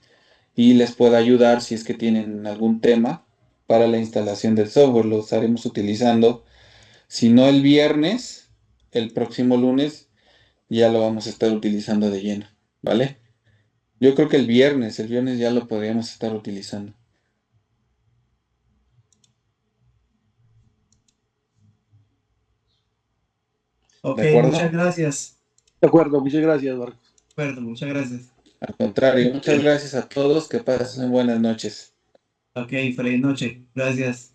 y les pueda ayudar si es que tienen algún tema para la instalación del software. Lo estaremos utilizando, si no el viernes, el próximo lunes ya lo vamos a estar utilizando de lleno, ¿vale? Yo creo que el viernes ya lo podríamos estar utilizando. Ok, ¿De acuerdo? muchas gracias. De acuerdo, muchas gracias, Marcos. De acuerdo, muchas gracias. Al contrario, muchas gracias a todos, que pasen buenas noches. Ok, feliz noche. Gracias.